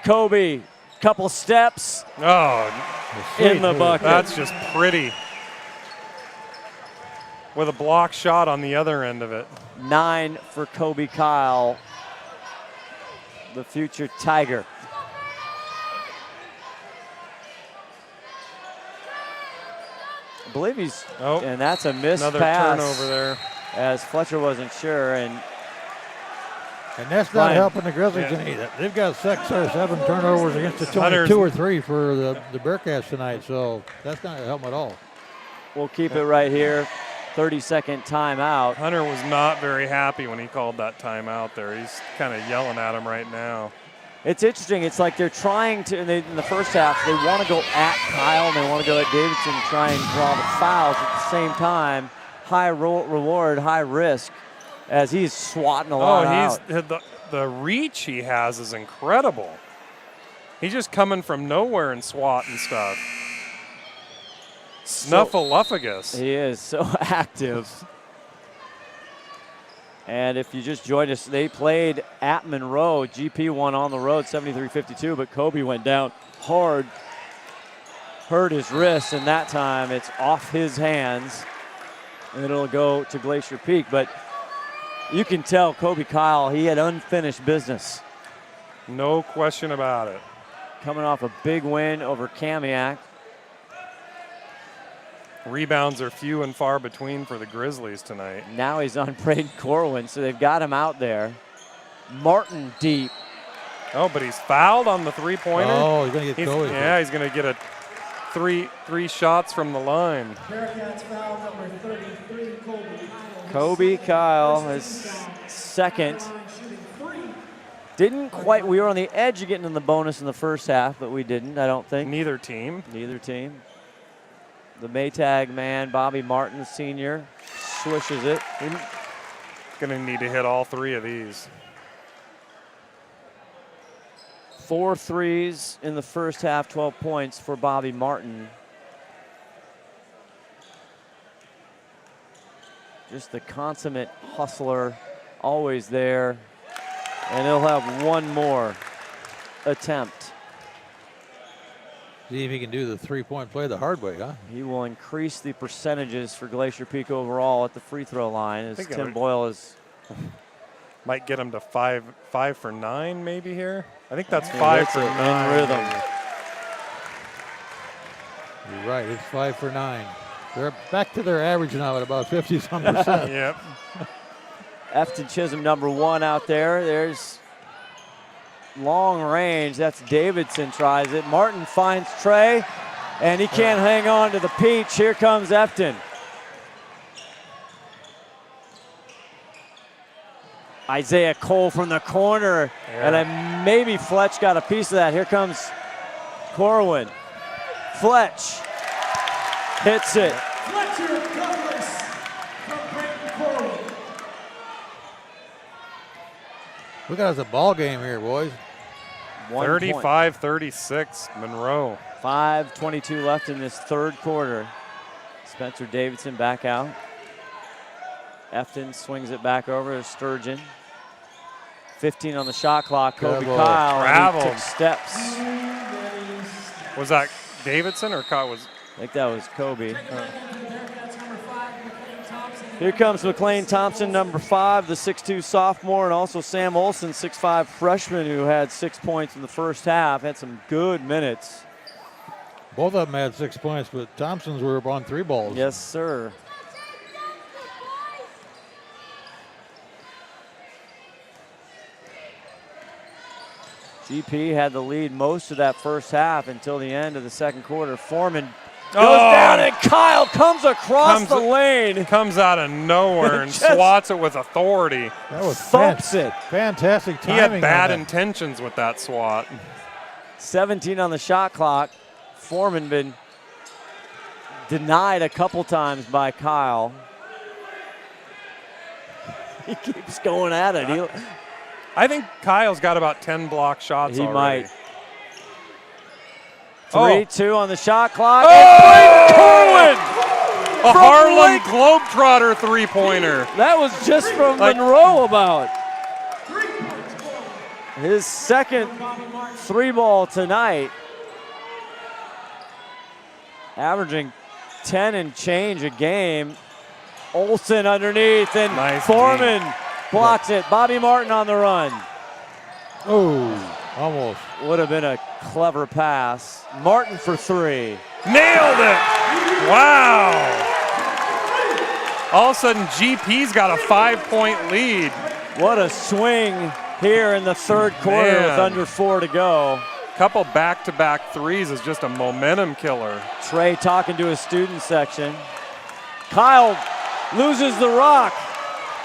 Kobe. couple steps Oh, in the bucket. that's just pretty. With a block shot on the other end of it. 9 for Kobe Kyle, the future Tiger. I believe he's, and that's a missed Another pass. turnover there. As Fletcher wasn't sure, and that's not helping the Grizzlies any. They've got 6 or 7 turnovers against the 2 or 3 for the Bearcats tonight, so that's not going to help them at all. We'll keep it right here. 30-second timeout. Hunter was not very happy when he called that timeout there. He's kind of yelling at him right now. It's interesting. It's like they're trying to, in the first half, they want to go at Kyle and they want to go at Davidson and try and draw the fouls at the same time. High reward, high risk, as he's swatting a lot out. The reach he has is incredible. He's just coming from nowhere and swatting stuff. Snuffleupagus. He is so active. And if you just joined us, they played at Monroe. GP won on the road 73-52, but Kobe went down hard, hurt his wrist, and that time it's off his hands, and it'll go to Glacier Peak. But you can tell Kobe Kyle, he had unfinished business. No question about it. Coming off a big win over Kamiak. Rebounds are few and far between for the Grizzlies tonight. Now he's on Braden Corwin, so they've got him out there. Martin deep. Oh, but he's fouled on the three-pointer. Oh, he's going to get Kobe. Yeah, he's going to get a three shots from the line. Bearcats foul number 33, Kobe Kyle, his second. Didn't quite, we were on the edge of getting in the bonus in the first half, but we didn't, I don't think. Neither team. Neither team. The Maytag man, Bobby Martin, senior, swishes it. Going to need to hit all 3 of these. 4 threes in the first half, 12 points for Bobby Martin. Just the consummate hustler, always there. And he'll have one more attempt. See if he can do the three-point play the hard way, huh? He will increase the percentages for Glacier Peak overall at the free throw line, as Tim Boyle is. Might get him to 5 for 9 maybe here. I think that's 5 for 9. In rhythm. You're right, it's 5 for 9. They're back to their average now at about 50-some%. Yep. Efton Chisholm, number 1 out there. There's long range. That's Davidson tries it. Martin finds Trey, and he can't hang on to the peach. Here comes Efton. Isaiah Cole from the corner, and maybe Fletch got a piece of that. Here comes Corwin. Fletch hits it. Fletcher Douglas from Braden Corwin. Look at us a ball game here, boys. 35-36, Monroe. 5:22 left in this third quarter. Spencer Davidson back out. Efton swings it back over to Sturgeon. 15 on the shot clock. Kobe Kyle took steps. Was that Davidson or Kyle? I think that was Kobe. Here comes McLean Thompson, number 5, the 6'2 sophomore, and also Sam Olson, 6'5 freshman, who had 6 points in the first half. Had some good minutes. Both of them had 6 points, but Thompson's were on 3 balls. Yes, sir. GP had the lead most of that first half until the end of the second quarter. Foreman goes down, and Kyle comes across the lane. Comes out of nowhere and swats it with authority. That was fantastic timing. He had bad intentions with that swat. 17 on the shot clock. Foreman been denied a couple times by Kyle. He keeps going at it. I think Kyle's got about 10 block shots already. He might. 3-2 on the shot clock. Corwin! A Harlem Globetrotter three-pointer. That was just from Monroe about. His second 3-ball tonight. Averaging 10 and change a game. Olsen underneath, and Nice Foreman blocks it. Bobby Martin on the run. Oh, almost. Would have been a clever pass. Martin for 3. Nailed it! Wow! All of a sudden, GP's got a 5-point lead. What a swing here in the third quarter with Man. under 4 to go. Couple back-to-back threes is just a momentum killer. Trey talking to his student section. Kyle loses the rock.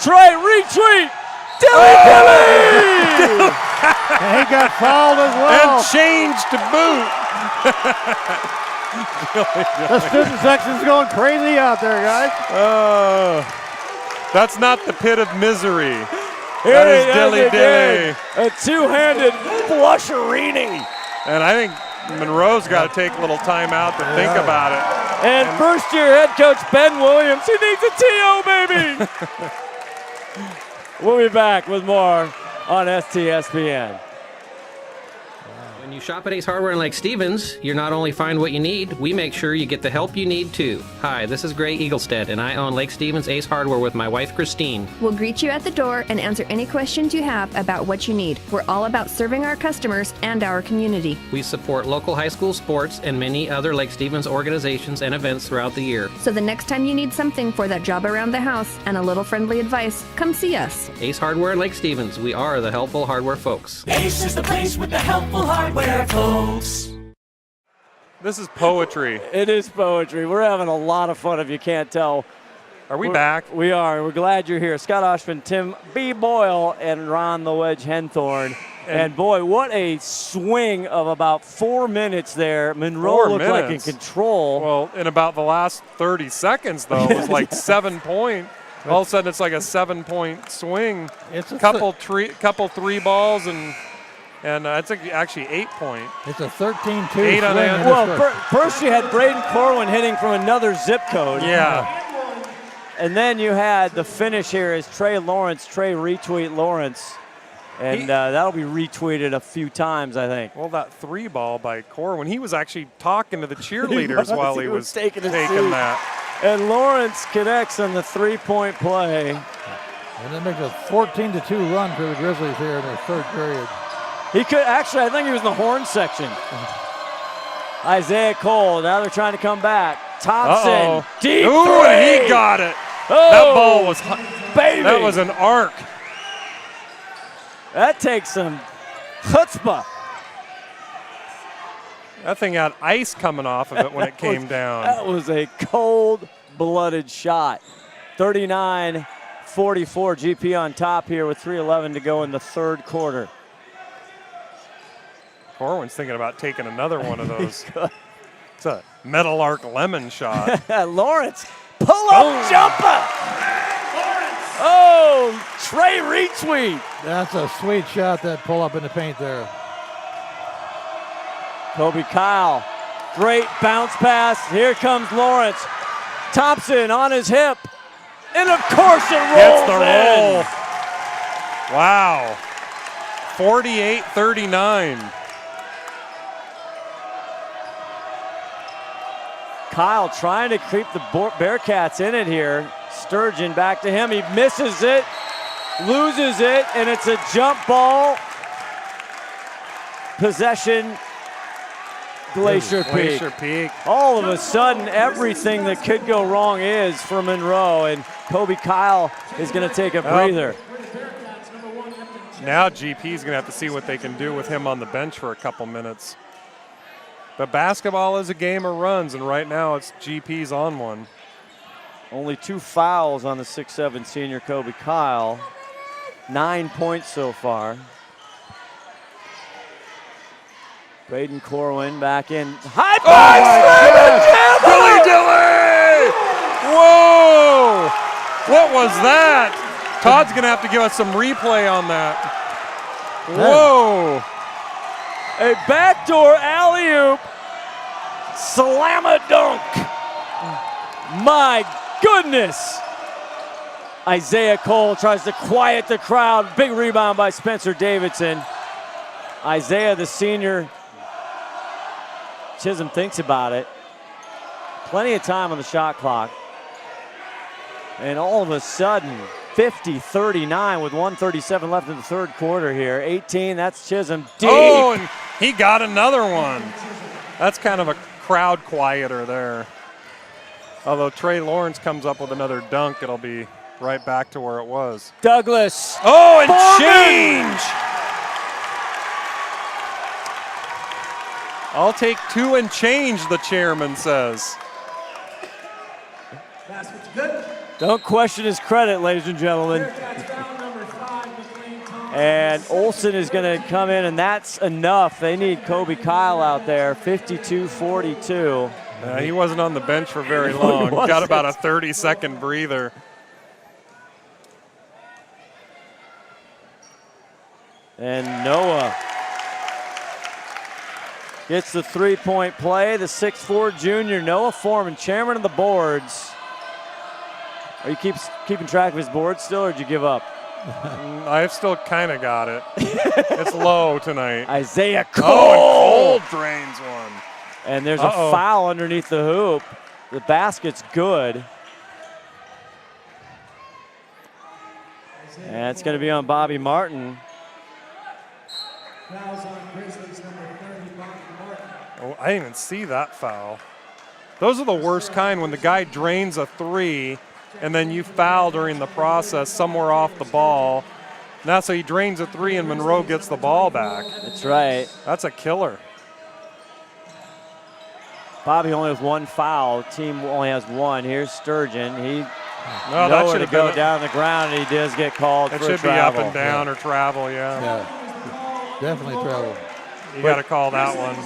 Trey retweet. Dilly Dilly! And he got fouled as well. And changed to boot. The student section's going crazy out there, guys. That's not the pit of misery. Here That it is Dilly again. Dilly. A two-handed flusherini. And I think Monroe's got to take a little time out to think about it. And first-year head coach Ben Williams, he needs a TO, baby. We'll be back with more on STSPN. When you shop at Ace Hardware in Lake Stevens, you not only find what you need, we make sure you get the help you need too. Hi, this is Gray Eaglestead, and I own Lake Stevens Ace Hardware with my wife Christine. We'll greet you at the door and answer any questions you have about what you need. We're all about serving our customers and our community. We support local high school sports and many other Lake Stevens organizations and events throughout the year. So the next time you need something for that job around the house and a little friendly advice, come see us. Ace Hardware in Lake Stevens, we are the helpful hardware folks. Ace is the place with the helpful hardware, folks. This is poetry. It is poetry. We're having a lot of fun if you can't tell. Are we back? We are. We're glad you're here. Scott Oshman, Tim B. Boyle, and Ron the Wedge Henthorn. And boy, what a swing of about 4 minutes there. Monroe looked like in control. Well, in about the last 30 seconds, though, it was like 7 point. All of a sudden, it's like a 7-point swing. It's a couple 3 balls and it's actually 8 point. It's a 13-2 8 on swing. end. Well, first you had Braden Corwin hitting from another zip code. Yeah. And then you had the finish here is Trey retweet Lawrence. And that'll be retweeted a few times, I think. Well, that 3 ball by Corwin, he was actually talking to the cheerleaders while he was taking that. And Lawrence connects on the 3-point play. And it makes a 14-2 run for the Grizzlies here in the third period. He could actually, I think he was in the horn section. Isaiah Cole, now they're trying to come back. Thompson, deep Ooh, three. and he got it. Oh, that ball was, baby. That was an arc. That takes some chutzpah. That thing had ice coming off of it when it came down. That was a cold-blooded shot. 39-44, GP on top here with 3:11 to go in the third quarter. Corwin's thinking about taking another one of those. It's a metal arc lemon shot. Lawrence, pull-up jumper. Oh, Trey retweet. That's a sweet shot, that pull-up in the paint there. Kobe Kyle, great bounce pass. Here comes Lawrence. Thompson on his hip. And of course it rolls Gets the in. roll. Wow. 48-39. Kyle trying to creep the Bearcats in it here. Sturgeon back to him. He misses it, loses it, and it's a jump ball. Possession, Glacier Peak. Glacier Peak. All of a sudden, everything that could go wrong is for Monroe, and Kobe Kyle is going to take a breather. Now GP's going to have to see what they can do with him on the bench for a couple minutes. But basketball is a game of runs, and right now it's GP's on one. Only 2 fouls on the 6'7" senior Kobe Kyle. 9 points so far. Braden Corwin back in. High five! Dilly! Whoa! What was that? Todd's going to have to give us some replay on that. Whoa! A backdoor alley-oop. Slam-a-dunk. My goodness. Isaiah Cole tries to quiet the crowd. Big rebound by Spencer Davidson. Isaiah, the senior. Chisholm thinks about it. Plenty of time on the shot clock. And all of a sudden, 50-39 with 1:37 left in the third quarter here. 18, that's Chisholm. Deep. Oh, and he got another one. That's kind of a crowd quieter there. Although Trey Lawrence comes up with another dunk, it'll be right back to where it was. Douglas. Oh, and Foreman. change. I'll take 2 and change, the chairman says. Basket's good. Don't question his credit, ladies and gentlemen. Foul number 5, McLean Thomas. And Olsen is going to come in, and that's enough. They need Kobe Kyle out there, 52-42. He wasn't on the bench for very long. Got about a 30-second breather. And Noah gets the three-point play. The 6'4 junior, Noah Foreman, chairman of the boards. Are you keeping track of his boards still, or did you give up? I've still kind of got it. It's low tonight. Isaiah Cole. Oh, and Cole drains one. And there's a foul underneath the hoop. The basket's good. And it's going to be on Bobby Martin. Fouls on Grizzlies, number 30, Bobby Martin. Oh, I didn't even see that foul. Those are the worst kind, when the guy drains a three and then you foul during the process somewhere off the ball. Now, so he drains a three and Monroe gets the ball back. That's right. That's a killer. Bobby only has one foul. Team only has one. Here's Sturgeon. No, that should to have go been down the ground, and he does get called It for should be travel. up and down or travel, yeah. Definitely travel. You got to call that one.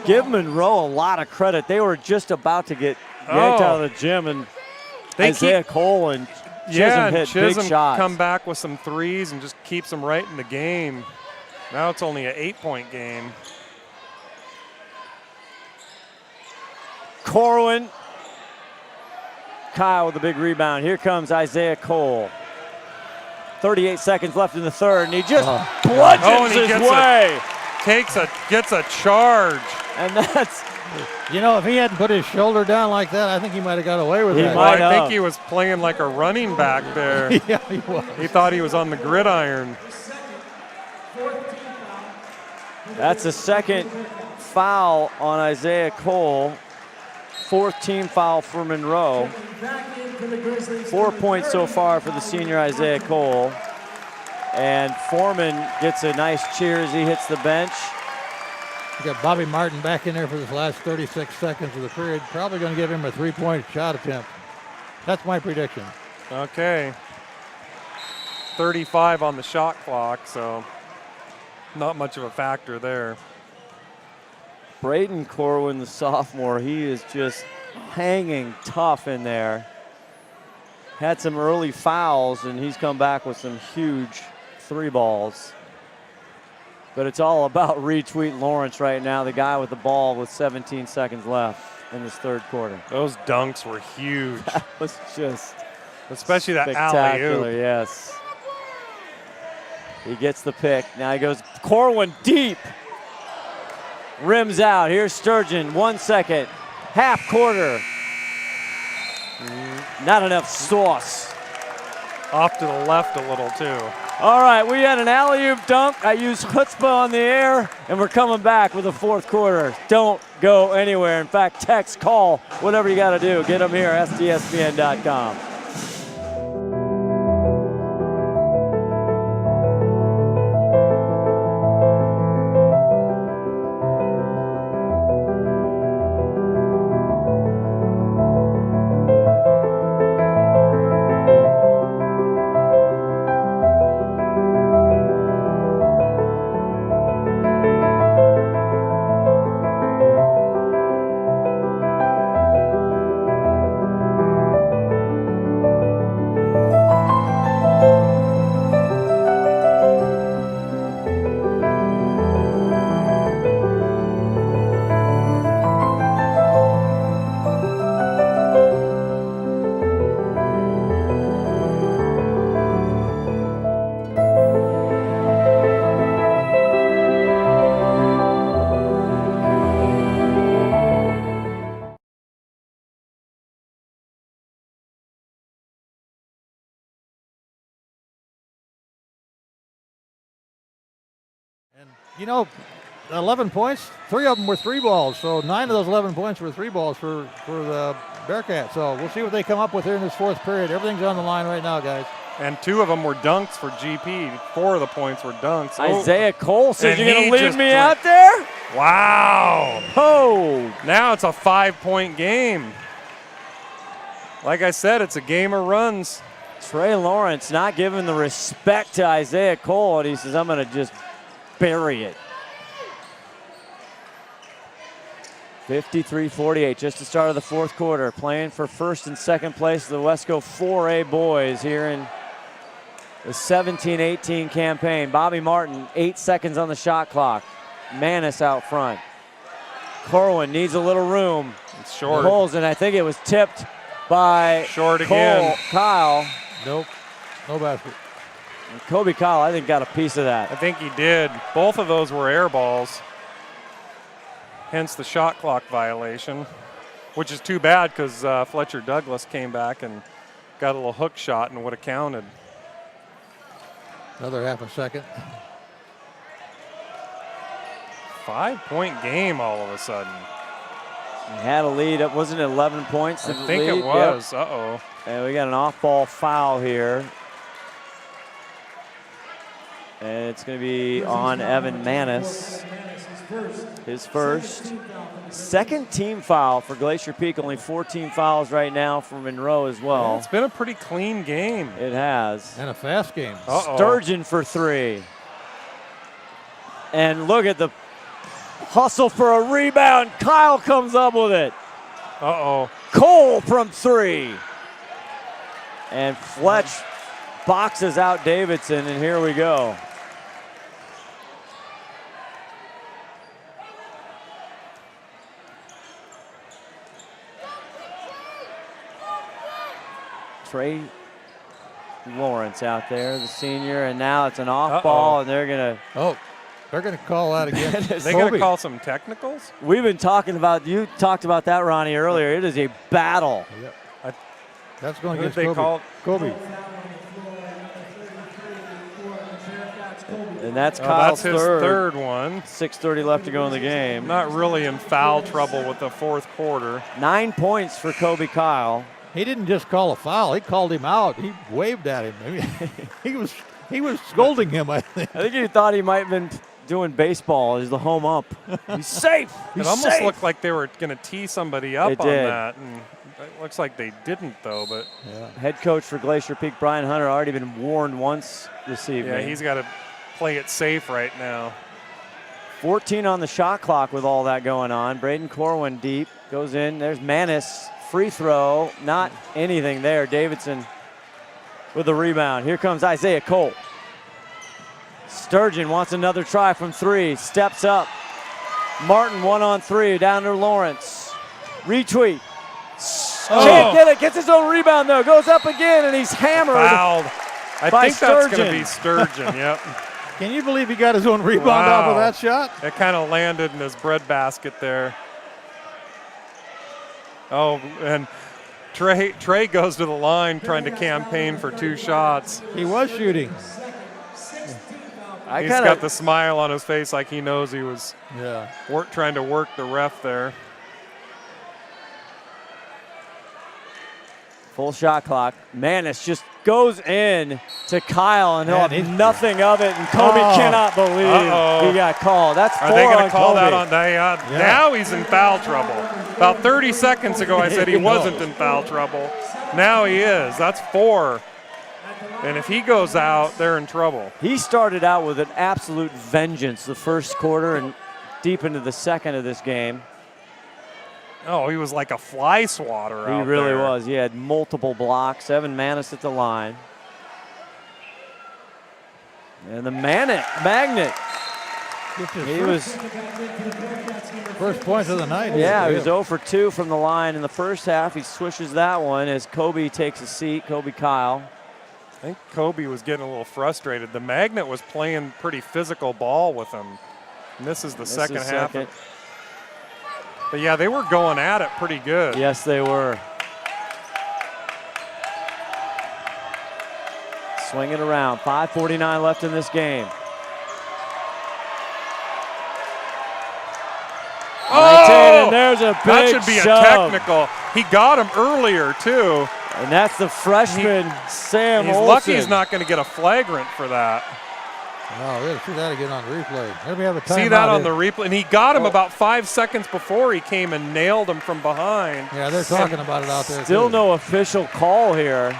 Give Monroe a lot of credit. They were just about to get yanked out of the gym, and Isaiah Cole and Chisholm hit big shots. Come back with some threes and just keeps them right in the game. Now it's only an 8-point game. Corwin. Kyle with a big rebound. Here comes Isaiah Cole. 38 seconds left in the third, and he just bludgeons his way. Gets a charge. And that's... You know, if he hadn't put his shoulder down like that, I think he might have got away with that. I think he was playing like a running back there. Yeah, he was. He thought he was on the gridiron. That's the second foul on Isaiah Cole. Fourth team foul for Monroe. 4 points so far for the senior Isaiah Cole. And Foreman gets a nice cheer as he hits the bench. You got Bobby Martin back in there for this last 36 seconds of the period. Probably going to give him a three-point shot attempt. That's my prediction. Okay. 35 on the shot clock, so not much of a factor there. Braden Corwin, the sophomore, he is just hanging tough in there. Had some early fouls, and he's come back with some huge three balls. But it's all about retweet Lawrence right now, the guy with the ball with 17 seconds left in this third quarter. Those dunks were huge. That was just especially that spectacular, alley-oop. yes. He gets the pick. Now he goes Corwin deep. Rims out. Here's Sturgeon. 1 second. Half quarter. Not enough sauce. Off to the left a little, too. All right, we had an alley-oop dunk. I used chutzpah on the air, and we're coming back with the fourth quarter. Don't go anywhere. In fact, text, call, whatever you got to do. Get them here, STSPN.com. you know, 11 points, 3 of them were 3 balls. So 9 of those 11 points were 3 balls for the Bearcats. So we'll see what they come up with here in this 4th period. Everything's on the line right now, guys. And 2 of them were dunks for GP. 4 of the points were dunks. Isaiah Cole says, And you're going he to leave just me out there? Wow. Oh. Now it's a 5-point game. Like I said, it's a game of runs. Trey Lawrence not giving the respect to Isaiah Cole, and he says, I'm going to just bury it. 53-48, just the start of the 4th quarter. Playing for 1st and 2nd place, the Wesco 4A boys here in the 17-18 campaign. Bobby Martin, 8 seconds on the shot clock. Manis out front. Corwin needs a little room. It's short. Pulls, and I think it was tipped by Short Cole, again. Kyle. Nope, no basket. And Kobe Kyle, I think, got a piece of that. I think he did. Both of those were air balls. Hence the shot clock violation, which is too bad because Fletcher Douglas came back and got a little hook shot and would have counted. Another half a second. 5-point game all of a sudden. He had a lead. It wasn't 11 points. I think it was. Yep. Uh-oh. And we got an off-ball foul here. And it's going to be on Evan Manis. His first. 2nd team foul for Glacier Peak. Only 14 fouls right now for Monroe as well. Yeah, it's been a pretty clean game. It has. And a fast game. Uh-oh. Sturgeon for 3. And look at the hustle for a rebound. Kyle comes up with it. Uh-oh. Cole from 3. And Fletch boxes out Davidson, and here we go. Trey Lawrence out there, the senior, and now it's an off ball, and they're going to. Oh, they're going to call that again. They're going to call some technicals? We've been talking about, you talked about that, Ronnie, earlier. It is a battle. Yep. That's going What against did they Kobe. call? Kobe. And that's Kyle's that's his third one. 6:30 left to go in the game. Not really in foul trouble with the 4th quarter. 9 points for Kobe Kyle. He didn't just call a foul. He called him out. He waved at him. I mean, he was scolding him, I think. I think he thought he might have been doing baseball as the home ump. He's safe. He's It almost safe. looked like they were going to tee somebody up It on did. that. And it looks like they didn't, though. But Yeah. Head coach for Glacier Peak, Brian Hunter, already been warned once this evening. yeah, he's got to play it safe right now. 14 on the shot clock with all that going on. Braden Corwin deep, goes in. There's Manis, free throw, not anything there. Davidson with the rebound. Here comes Isaiah Cole. Sturgeon wants another try from 3, steps up. Martin 1-on-3, down to Lawrence. Retweet. Can't get it, gets his own rebound though, goes up again, and he's hammered. Fouled. I by think that's going to Sturgeon. be Sturgeon, yep. Can you believe he got his own rebound off of that shot? It kind of landed in his breadbasket there. Oh, and Trey goes to the line trying to campaign for 2 shots. He was shooting. He's got the smile on his face like he knows he was Yeah. trying to work the ref there. Full shot clock. Manis just goes in to Kyle, and he'll Man, have he's- nothing of it. And Kobe cannot believe Uh-oh. he got called. That's 4 Are they going on to call Kobe. that on? Now he's in foul trouble. About 30 seconds ago, I said he wasn't in foul trouble. Now he is. That's 4. And if he goes out, they're in trouble. He started out with an absolute vengeance the first quarter and deep into the second of this game. Oh, he was like a fly swatter He out really there. was. He had multiple blocks. Evan Manis at the line. And the magnet. He was, First points of the night. yeah, he was 0 for 2 from the line in the first half. He swishes that one as Kobe takes a seat, Kobe Kyle. I think Kobe was getting a little frustrated. The Magnet was playing pretty physical ball with him. And this is the second half. But yeah, they were going at it pretty good. Yes, they were. Swing it around. 5:49 left in this game. And there's a big that should be shove. a technical. He got him earlier, too. And that's the freshman, Sam He's Olsen. lucky he's not going to get a flagrant for that. Oh, we got to see that again on replay. Let me have a timeout. See that on here. the replay? And he got him about 5 seconds before he came and nailed him from behind. Yeah, they're talking about it out there. Still too. no official call here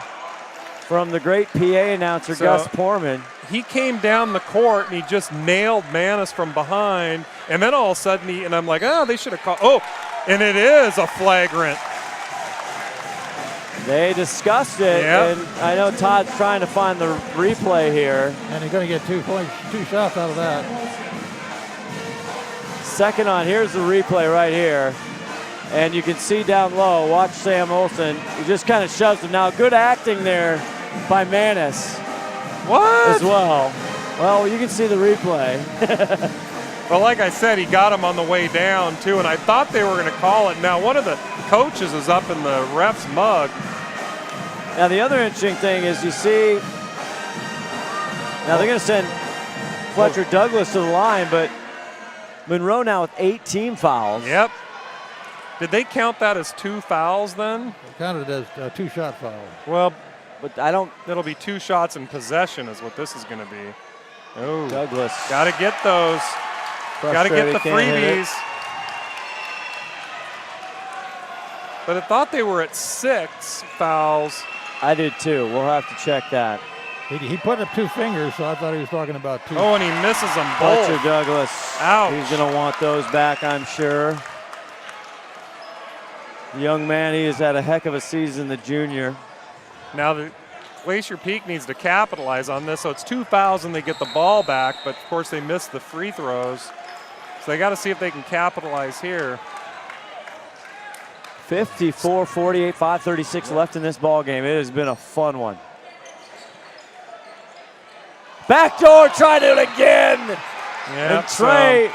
from the great PA announcer, Gus Porman. He came down the court and he just nailed Manis from behind. And then all of a sudden, and I'm like, oh, they should have called. Oh, and it is a flagrant. They discussed it, and I know Todd's trying to find the replay here. And he's going to get 2 points, 2 shots out of that. Second on, here's the replay right here. And you can see down low, watch Sam Olsen. He just kind of shoves him. Now, good acting there by Manis. What? As well. Well, you can see the replay. Well, like I said, he got him on the way down, too, and I thought they were going to call it. Now, one of the coaches is up in the ref's mug. Now, the other interesting thing is you see, now they're going to send Fletcher Douglas to the line, but Monroe now with 8 team fouls. Yep. Did they count that as 2 fouls then? It counted as a 2-shot foul. Well, but I don't. It'll be 2 shots in possession is what this is going to be. Oh, Douglas. Got to get those. Got to get the freebies. But I thought they were at 6 fouls. I did too. We'll have to check that. He put up 2 fingers, so I thought he was talking about 2. Oh, and he misses them both. Fletcher Douglas. Ouch. He's going to want those back, I'm sure. The young man, he has had a heck of a season, the junior. Now the Glacier Peak needs to capitalize on this, so it's 2 fouls and they get the ball back, but of course they missed the free throws. So they got to see if they can capitalize here. 54-48, 5:36 left in this ball game. It has been a fun one. Backdoor, try to do it again. Yeah, and Trey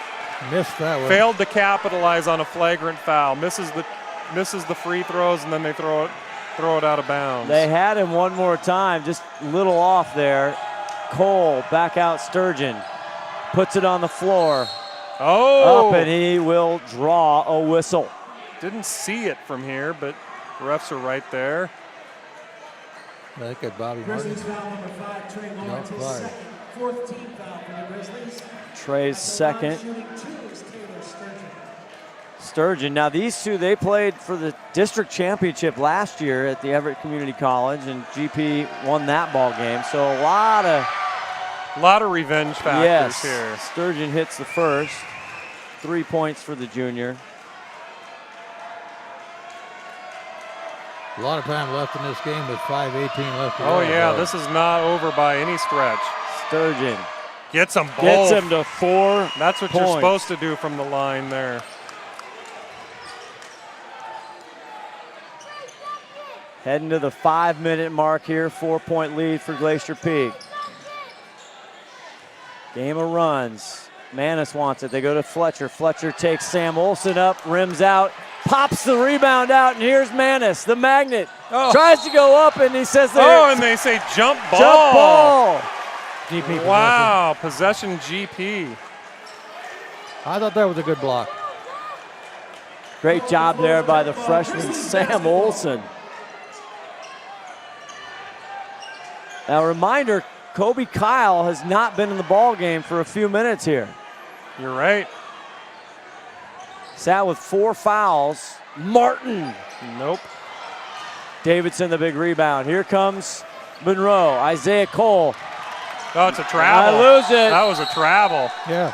missed that one. Failed to capitalize on a flagrant foul. Misses the free throws, and then they throw it out of bounds. They had him one more time, just a little off there. Cole back out Sturgeon. Puts it on the floor. Oh! Up, and he will draw a whistle. Didn't see it from here, but refs are right there. I think at Bobby Martin. Grizzlies foul number 5, Trey Lawrence, his second, 4th team foul for the Grizzlies. Trey's second. Shooting 2 is Taylor Sturgeon. Sturgeon. Now these two, they played for the district championship last year at the Everett Community College, and GP won that ball game. So a lot of revenge factors yes, here. Sturgeon hits the first. 3 points for the junior. A lot of time left in this game with 5:18 left to go. Oh yeah, this is not over by any stretch. Sturgeon gets them both. Gets him to 4 That's what points. you're supposed to do from the line there. Heading to the 5-minute mark here, 4-point lead for Glacier Peak. Game of runs. Manis wants it. They go to Fletcher. Fletcher takes Sam Olsen up, rims out, pops the rebound out, and here's Manis, the magnet. Oh. Tries to go up, and he says there. Oh, and they say jump ball. Jump ball. GP wow, possession GP. I thought that was a good block. Great job there by the freshman Sam Olsen. Now, a reminder, Kobe Kyle has not been in the ball game for a few minutes here. You're right. Sat with 4 fouls. Martin. Nope. Davidson, the big rebound. Here comes Monroe. Isaiah Cole. Oh, it's a travel. I lose it. That was a travel. Yeah.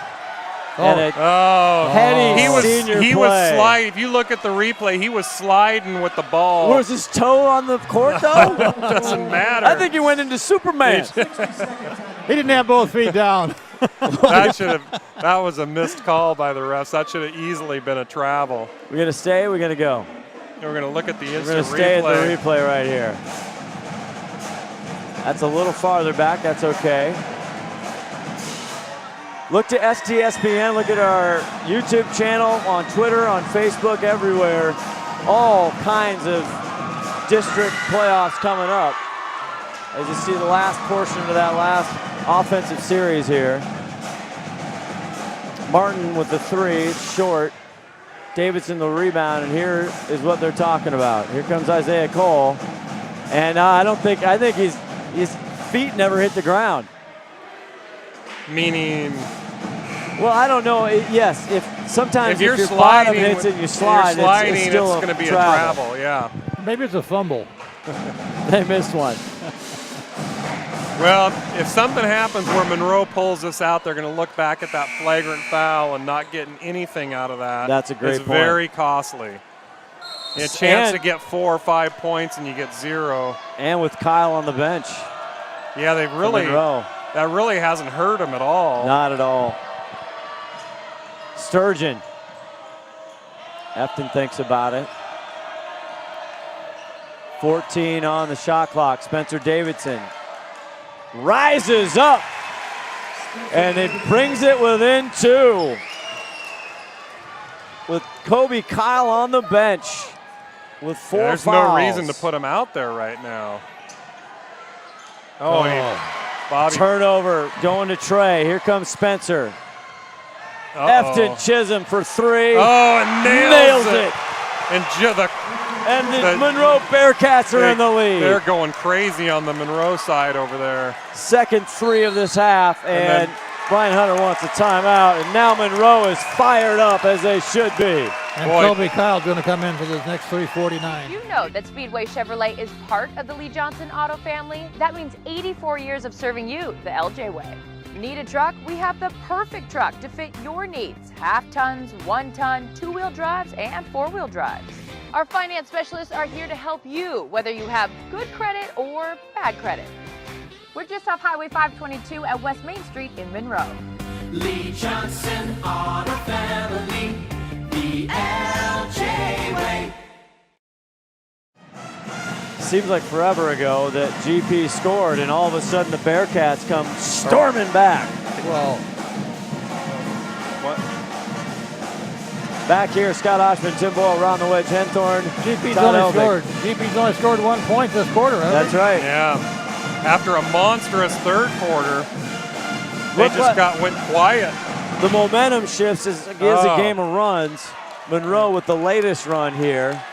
And a heady senior he play. was sliding. If you look at the replay, he was sliding with the ball. Was his toe on the court, though? Doesn't matter. I think he went into Superman. He didn't have both feet down. That was a missed call by the refs. That should have easily been a travel. We're going to stay, we're going to go. We're going to look at the instant We're going to stay replay. at the replay right here. That's a little farther back. That's okay. Look to STSPN. Look at our YouTube channel, on Twitter, on Facebook, everywhere. All kinds of district playoffs coming up. As you see the last portion of that last offensive series here. Martin with the 3, it's short. Davidson the rebound, and here is what they're talking about. Here comes Isaiah Cole, and I think his feet never hit the ground. Meaning? Well, I don't know. Yes, if your sliding, bottom hits it, you slide. It's still going to be a travel. Yeah. Maybe it's a fumble. They missed one. Well, if something happens where Monroe pulls this out, they're going to look back at that flagrant foul and not getting anything out of that. That's a great it's point. Very costly. A chance to get 4 or 5 points and you get 0. And with Kyle on the bench. Yeah, that really hasn't hurt him at all. Not at all. Sturgeon. Efton thinks about it. 14 on the shot clock. Spencer Davidson rises up, and it brings it within 2. With Kobe Kyle on the bench with 4 There's fouls. no reason to put him out there right now. Bobby. Turnover going to Trey. Here comes Spencer. Efton Chisholm for 3. Oh, and nails it. And the Monroe Bearcats are in the lead. They're going crazy on the Monroe side over there. Second 3 of this half, and Brian Hunter wants a timeout, and now Monroe is fired up as they should be. And Kobe Kyle's going to come in for this next 3:49. You know that Speedway Chevrolet is part of the Lee Johnson Auto family. That means 84 years of serving you the LJ way. Need a truck? We have the perfect truck to fit your needs. Half tons, 1 ton, 2-wheel drives, and 4-wheel drives. Our finance specialists are here to help you, whether you have good credit or bad credit. We're just off Highway 522 at West Main Street in Monroe. Lee Johnson Auto Family, the LJ way. Seems like forever ago that GP scored, and all of a sudden the Bearcats come storming back. Well, what? Back here, Scott Oshman, Tim Boyle around the wedge, Henthorn. GP's only scored 1 point this quarter. That's right. Yeah. After a monstrous third quarter, they went quiet. The momentum shifts as a game of runs. Monroe with the latest run here.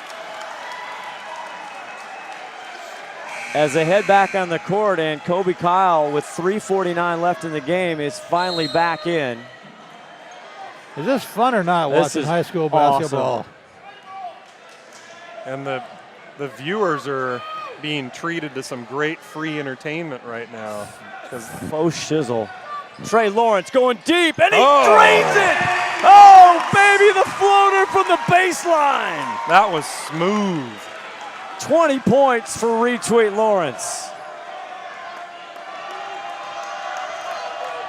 As they head back on the court, and Kobe Kyle with 3:49 left in the game is finally back in. Is this fun or not, watching high school basketball? And the viewers are being treated to some great free entertainment right now. Faux shizzle. Trey Lawrence going deep, and he drains it! Oh, baby, the floater from the baseline! That was smooth. 20 points for Retweet Lawrence.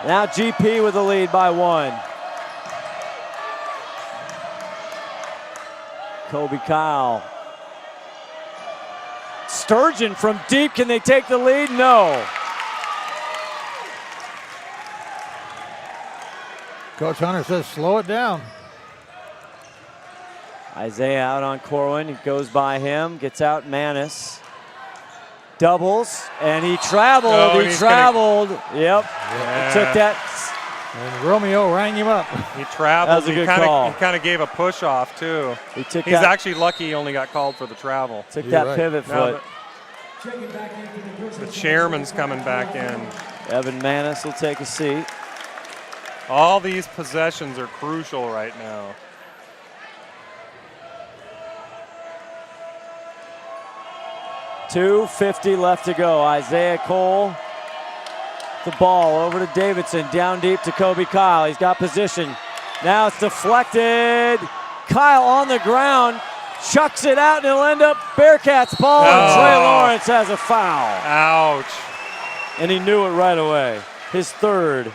Now GP with the lead by 1. Kobe Kyle. Sturgeon from deep. Can they take the lead? No. Coach Hunter says slow it down. Isaiah out on Corwin. He goes by him. Gets out Manis. Doubles. And he traveled. He traveled. Yep. Yeah. Took that. And Romeo rang him up. He traveled. That was a good call. He kind of gave a push off, too. He's actually lucky he only got called for the travel. Took that pivot foot. The chairman's coming back in. Evan Manis will take a seat. All these possessions are crucial right now. .250 left to go. Isaiah Cole, the ball over to Davidson, down deep to Kobe Kyle. He's got position. Now it's deflected. Kyle on the ground, chucks it out, and it'll end up Bearcats ball, and Trey Lawrence has a foul. Ouch. And he knew it right away. His third.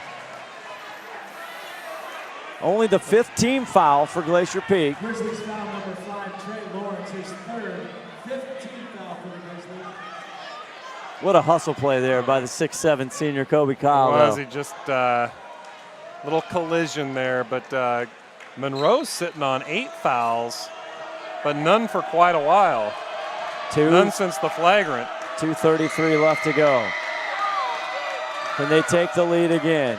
Only the 5th team foul for Glacier Peak. Grizzlies foul number 5, Trey Lawrence, his third, 5th team foul for the Grizzlies. What a hustle play there by the 6'7" senior Kobe Kyle. Was he just little collision there, but Monroe's sitting on 8 fouls, but none for quite a while. None since the flagrant. 2:33 left to go. Can they take the lead again?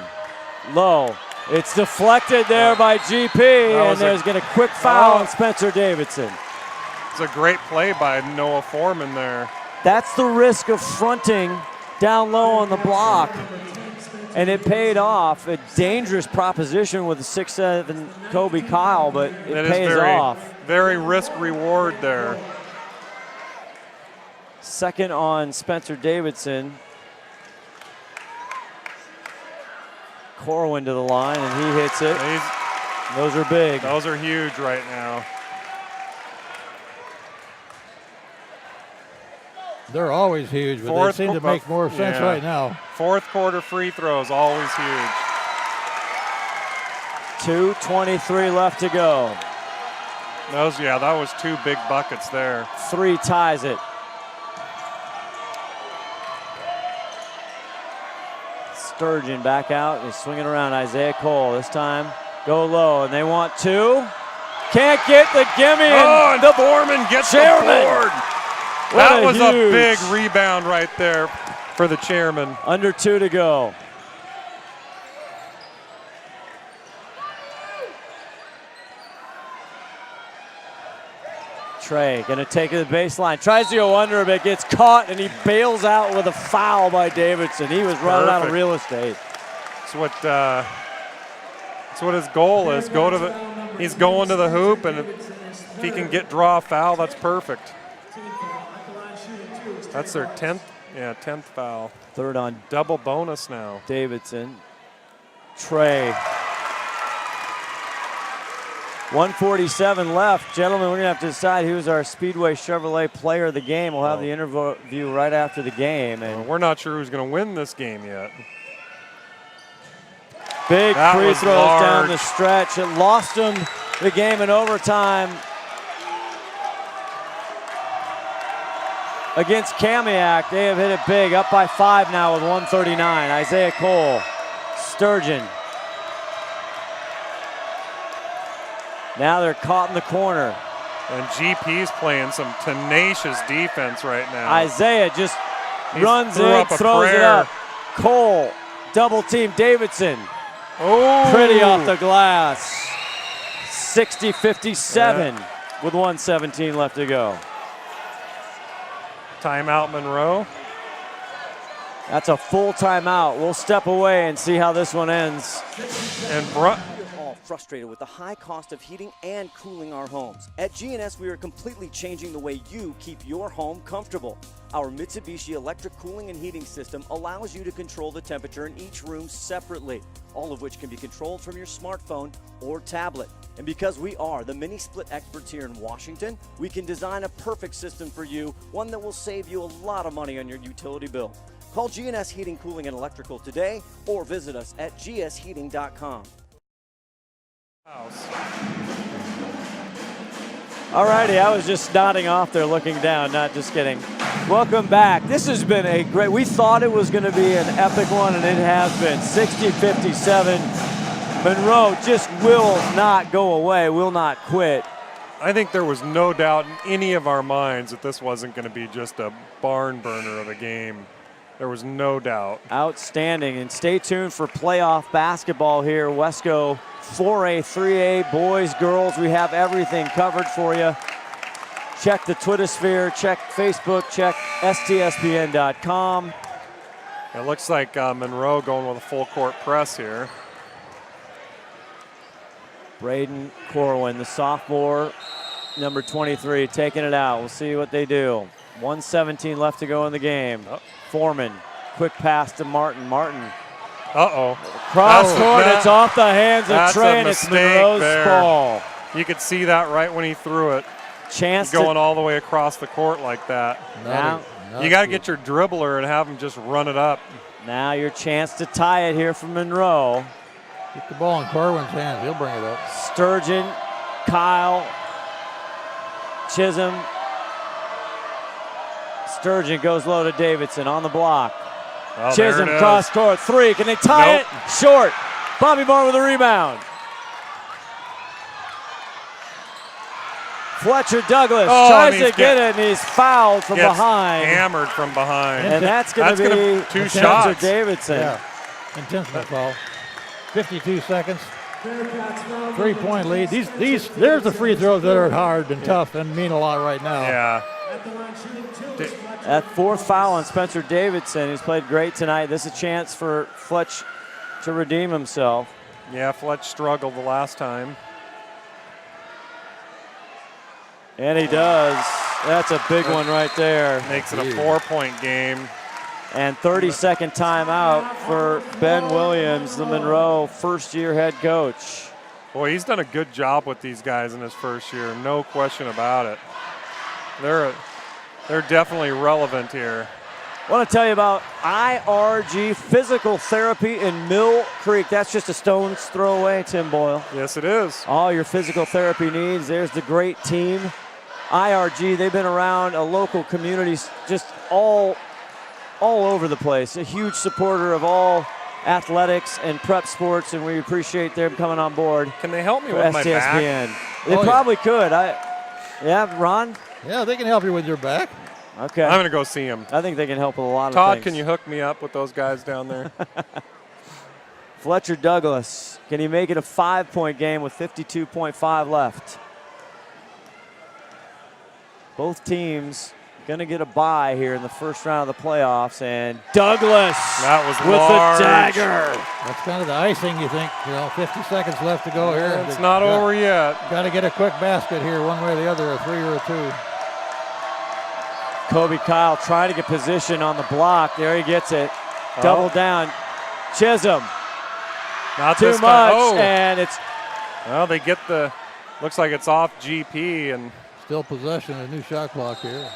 Low, It's deflected there by GP, and there's going to quick foul on Spencer Davidson. It's a great play by Noah Foreman there. That's the risk of fronting down low on the block, and it paid off. A dangerous proposition with a 6'7" Kobe Kyle, but it pays off. Very risk reward there. Second on Spencer Davidson. Corwin to the line, and he hits it. Those are big. Those are huge right now. They're always huge, but they seem to make more sense right now. Fourth quarter free throws, always huge. 2:23 left to go. That was 2 big buckets there. 3 ties it. Sturgeon back out. He's swinging around Isaiah Cole. This time, go low, and they want 2. Can't get the gimme. And the Foreman gets the board. That was a big rebound right there for the chairman. Under 2 to go. Trey gonna take it to the baseline. Tries to go under, but gets caught, and he bails out with a foul by Davidson. He was running out of real estate. That's what his goal is. He's going to the hoop, and if he can draw a foul, that's perfect. That's their 10th foul. Third on double bonus now. Davidson. Trey. 1:47 left. Gentlemen, we're going to have to decide who's our Speedway Chevrolet player of the game. We'll have the interview right after the game. And we're not sure who's going to win this game yet. Big free throws down the stretch. It lost them the game in overtime against Kamiak. They have hit it big, up by 5 now with 1:39. Isaiah Cole, Sturgeon. Now they're caught in the corner. And GP's playing some tenacious defense right now. Isaiah just runs in, throws it up. Cole, double team Davidson. Oh, pretty off the glass. 60-57 with 1:17 left to go. Timeout, Monroe. That's a full timeout. We'll step away and see how this one ends. And all frustrated with the high cost of heating and cooling our homes. At GNS, we are completely changing the way you keep your home comfortable. Our Mitsubishi electric cooling and heating system allows you to control the temperature in each room separately, all of which can be controlled from your smartphone or tablet. And because we are the mini split experts here in Washington, we can design a perfect system for you, one that will save you a lot of money on your utility bill. Call GNS Heating, Cooling, and Electrical today or visit us at gsheating.com. All righty, I was just nodding off there looking down, not just kidding. Welcome back. This has been a great, we thought it was going to be an epic one, and it has been. 60-57. Monroe just will not go away, will not quit. I think there was no doubt in any of our minds that this wasn't going to be just a barn burner of a game. There was no doubt. Outstanding, and stay tuned for playoff basketball here. Wesco 4A, 3A, boys, girls, we have everything covered for you. Check the Twitter sphere, check Facebook, check STSPN.com. It looks like Monroe going with a full court press here. Braden Corwin, the sophomore, number 23, taking it out. We'll see what they do. 1:17 left to go in the game. Foreman, quick pass to Martin. Martin. Cross court, it's off the hands of Trey, and it's Monroe's ball. You could see that right when he threw it. Chance going all the way across the court like that. Now, you got to get your dribbler and have him just run it up. Now your chance to tie it here from Monroe. Get the ball in Corwin's hands. He'll bring it up. Sturgeon, Kyle, Chisholm. Sturgeon goes low to Davidson on the block. Oh, Chisholm cross court, 3. Can they tie it? Short. Bobby Moore with a rebound. Fletcher Douglas tries to get it, and he's fouled from behind. Hammered from behind. And that's going to be 2 shots. Davidson. Yeah, intentional foul. 52 seconds. 3-point lead. There's the free throws that are hard and tough and mean a lot right now. Yeah. That fourth foul on Spencer Davidson, who's played great tonight. This is a chance for Fletch to redeem himself. Yeah, Fletch struggled the last time. And he does. That's a big one right there. Makes it a 4-point game. And 30-second timeout for Ben Williams, the Monroe first-year head coach. Boy, he's done a good job with these guys in his first year, no question about it. They're definitely relevant here. I want to tell you about IRG Physical Therapy in Mill Creek. That's just a stone's throw away, Tim Boyle. Yes, it is. All your physical therapy needs. There's the great team. IRG, they've been around a local community just all over the place. A huge supporter of all athletics and prep sports, and we appreciate them coming on board. Can they help me for with my STSPN. back? They probably could. Yeah, Ron? Yeah, they can help you with your back. Okay. I'm going to go see him. I think they can help with a lot of Todd, things. can you hook me up with those guys down there? Fletcher Douglas, can he make it a 5-point game with 52.5 left? Both teams going to get a bye here in the first round of the playoffs, and Douglas that was with large. the dagger. That's kind of the icing, you think. 50 seconds left to go here. It's not over yet. Got to get a quick basket here, one way or the other, a 3 or a 2. Kobe Kyle trying to get position on the block. There he gets it. Double down. Chisholm. Not too this much, time. and it's. Well, they get the. Looks like it's off GP and. Still possession, a new shot clock here.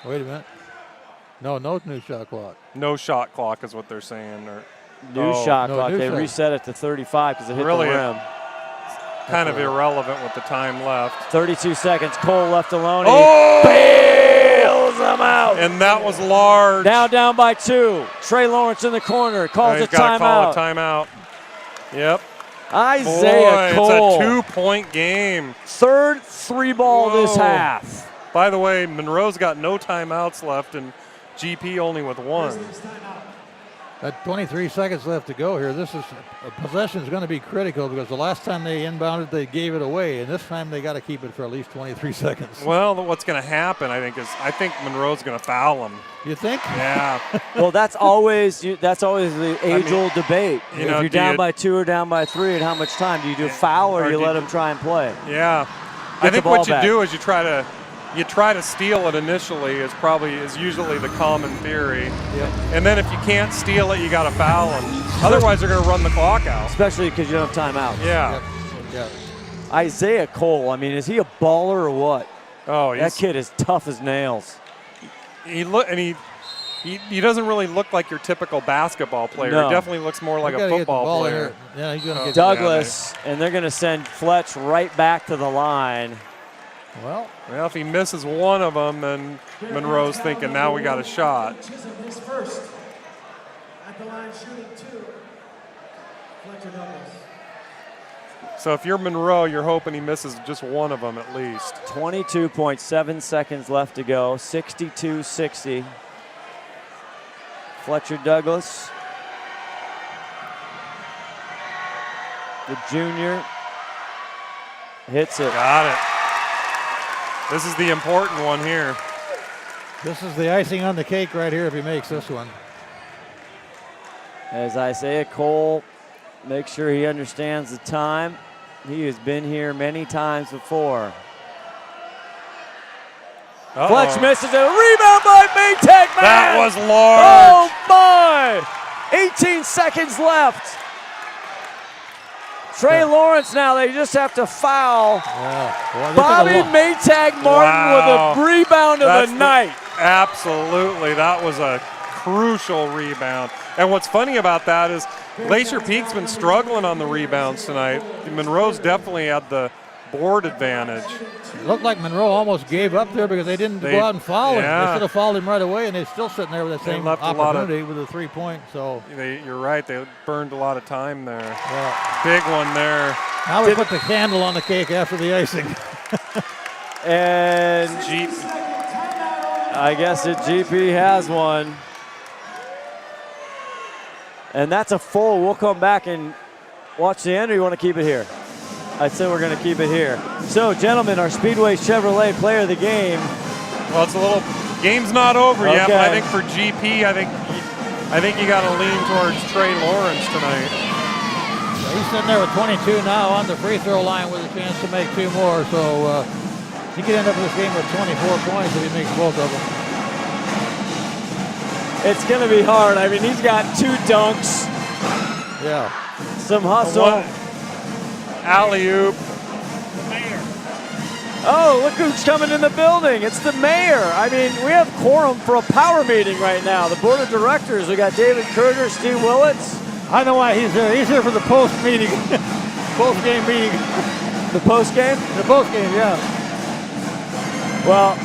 Wait a minute. No new shot clock. No shot clock is what they're saying. Or, New shot clock. New they shot. reset it to 35 because it hit Really, the rim. Kind of irrelevant with the time left. 32 seconds. Cole left alone. Oh! He bails them out. And that was large. Now down by 2. Trey Lawrence in the corner. Calls He's a got to call timeout. a timeout. Yep. Isaiah Boy, Cole. it's a 2-point game. Third 3-ball this half. By the way, Monroe's got no timeouts left, and GP only with 1. At 23 seconds left to go here, this is possession is going to be critical because the last time they inbounded, they gave it away, and this time they got to keep it for at least 23 seconds. Well, what's going to happen, I think Monroe's going to foul him. You think? Yeah. Well, that's always the age-old debate. You If know, you're down by 2 or down by 3, and how much time do you do a foul or you let them try and play? Yeah. Get I think the what ball you back. do is you try to steal it initially is usually the common theory. Yep. And then if you can't steal it, you got to foul them. Otherwise, they're going to run the clock out. Especially because you don't have timeouts. Yeah. Yeah. Isaiah Cole, I mean, is he a baller or what? Oh, That kid is tough as nails. He doesn't really look like your typical basketball player. No. He definitely looks more like You a gotta get the football ball in player. here. Yeah, he's going to get Douglas, and they're going to send Fletch right back to the line. Well, if he misses one of them, then Monroe's thinking now we got a shot. Chisholm is first. At the line shooting 2. Fletcher Douglas. So if you're Monroe, you're hoping he misses just one of them at least. 22.7 seconds left to go. 62-60. Fletcher Douglas, the junior, hits it. Got it. This is the important one here. this is the icing on the cake right here if he makes this one. As Isaiah Cole makes sure he understands the time. He has been here many times before. Uh-oh. Fletch misses it. Rebound by Maytag, man! That was large. Oh, my! 18 seconds left. Trey Lawrence now, they just have to foul. Well, Bobby Maytag Martin with a rebound of the night. Absolutely. That was a crucial rebound. And what's funny about that is Glacier Peak's been struggling on the rebounds tonight. Monroe's definitely had the board advantage. It looked like Monroe almost gave up there because they didn't go out and foul him. They should have fouled him right away, and they're still sitting there with the same opportunity with a 3-point. So you're right. They burned a lot of time there. Yeah. Big one there. Now we put the candle on the cake after the icing. And I guess that GP has one. And that's a full. We'll come back and watch the end, or you want to keep it here? I said we're going to keep it here. So, gentlemen, our Speedway Chevrolet player of the game. Well, it's a little. Game's not over yet, but I Okay. think for GP, I think you got to lean towards Trey Lawrence tonight. He's sitting there with 22 now on the free throw line with a chance to make 2 more. So he could end up this game with 24 points if he makes both of them. It's going to be hard. I mean, he's got 2 dunks, Yeah. some hustle. Alley-oop. Oh, look who's coming in the building. It's the mayor. I mean, we have quorum for a power meeting right now. The board of directors. We got David Kruger, Steve Willits. I know why he's there. He's here for the post meeting, post game meeting. The post game? The post game, yeah. Well,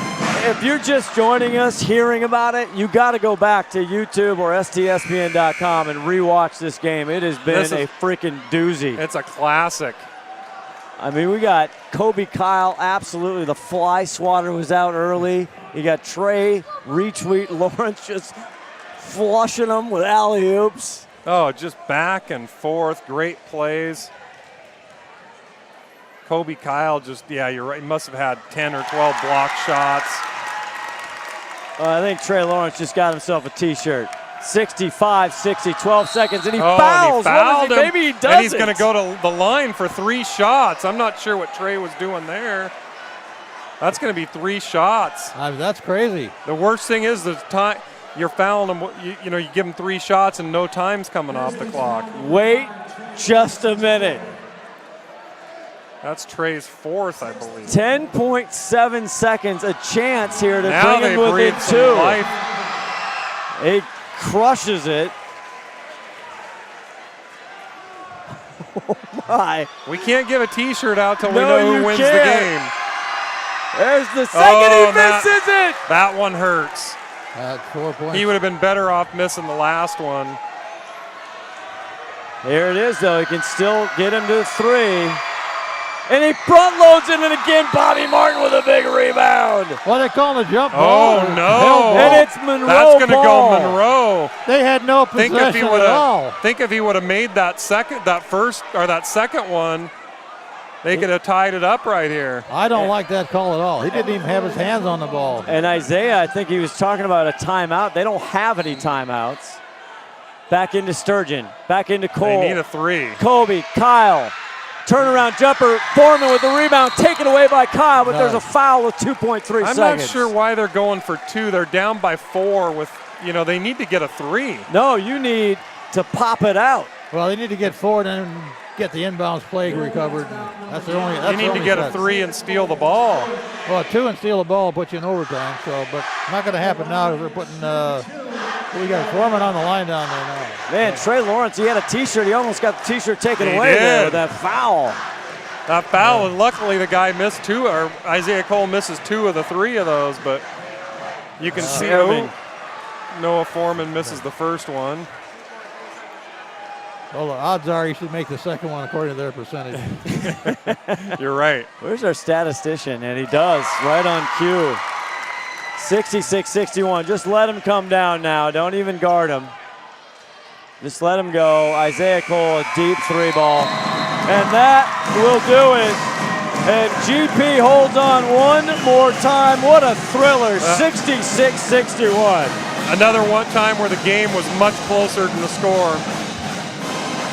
if you're just joining us, hearing about it, you got to go back to YouTube or STSPN.com and rewatch this game. It has been a freaking doozy. It's a classic. I mean, we got Kobe Kyle, absolutely. The fly swatter was out early. You got Trey, retweet Lawrence just flushing them with alley-oops. Oh, just back and forth, great plays. Kobe Kyle just, yeah, you're right. He must have had 10 or 12 block shots. I think Trey Lawrence just got himself a T-shirt. 65-60, 12 seconds, and he fouls. And he fouled him. Maybe he doesn't. And he's going to go to the line for 3 shots. I'm not sure what Trey was doing there. That's going to be 3 shots. That's crazy. The worst thing is the time you're fouling him. You know, you give him 3 shots and no time's coming off the clock. Wait just a minute. That's Trey's 4th, I believe. 10.7 seconds, a chance here to Now bring him they within breathe 2. some life. He crushes it. Oh my. We can't give a T-shirt out till we No, know you who wins the can't. game. There's the second, he misses it. That one hurts. That's 4 points. He would have been better off missing the last one. Here it is, though. He can still get him to 3. And he front loads it, and again, Bobby Martin with a big rebound. Well, they call it a jump ball. Oh, no. And it's Monroe That's going to ball. go Monroe. They had no possession at all. Think if he would have made that second one, they could have tied it up right here. I don't like that call at all. He didn't even have his hands on the ball. And Isaiah, I think he was talking about a timeout. They don't have any timeouts. Back into Sturgeon. Back into Cole. They need a 3. Kobe, Kyle. Turnaround jumper. Foreman with the rebound. Taken away by Kyle, but there's a foul with 2.3 seconds. I'm not sure why they're going for 2. They're down by 4 with, they need to get a 3. No, you need to pop it out. Well, they need to get 4 and then get the inbounds play recovered. That's the only. That's you need to get a 3 and steal the ball. Well, 2 and steal the ball will put you in overtime. So, but not going to happen now. They're putting. We got Foreman on the line down there now. Man, Trey Lawrence, he had a T-shirt. He almost got the T-shirt taken away did. there with that foul. That foul, and luckily the guy missed 2, or Isaiah Cole misses 2 of the 3 of those, but you can see Noah Foreman misses the first one. Well, the odds are he should make the second one according to their percentage. You're right. Where's our statistician? And he does, right on cue. 66-61. Just let him come down now. Don't even guard him. Just let him go. Isaiah Cole, a deep 3 ball. And that will do it. And GP holds on one more time. What a thriller. 66-61. Another one time where the game was much closer than the score.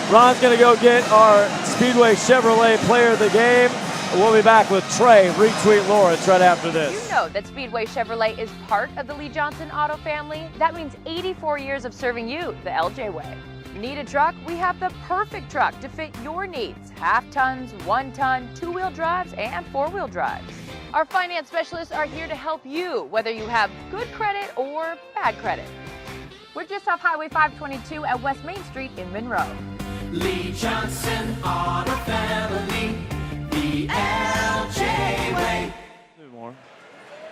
Ron's going to go get our Speedway Chevrolet player of the game. We'll be back with Trey, retweet Lawrence right after this. You know that Speedway Chevrolet is part of the Lee Johnson Auto family. That means 84 years of serving you the LJ way. Need a truck? We have the perfect truck to fit your needs. Half tons, 1 ton, 2-wheel drives, and 4-wheel drives. Our finance specialists are here to help you, whether you have good credit or bad credit. We're just off Highway 522 at West Main Street in Monroe. Lee Johnson Auto Family, the LJ way.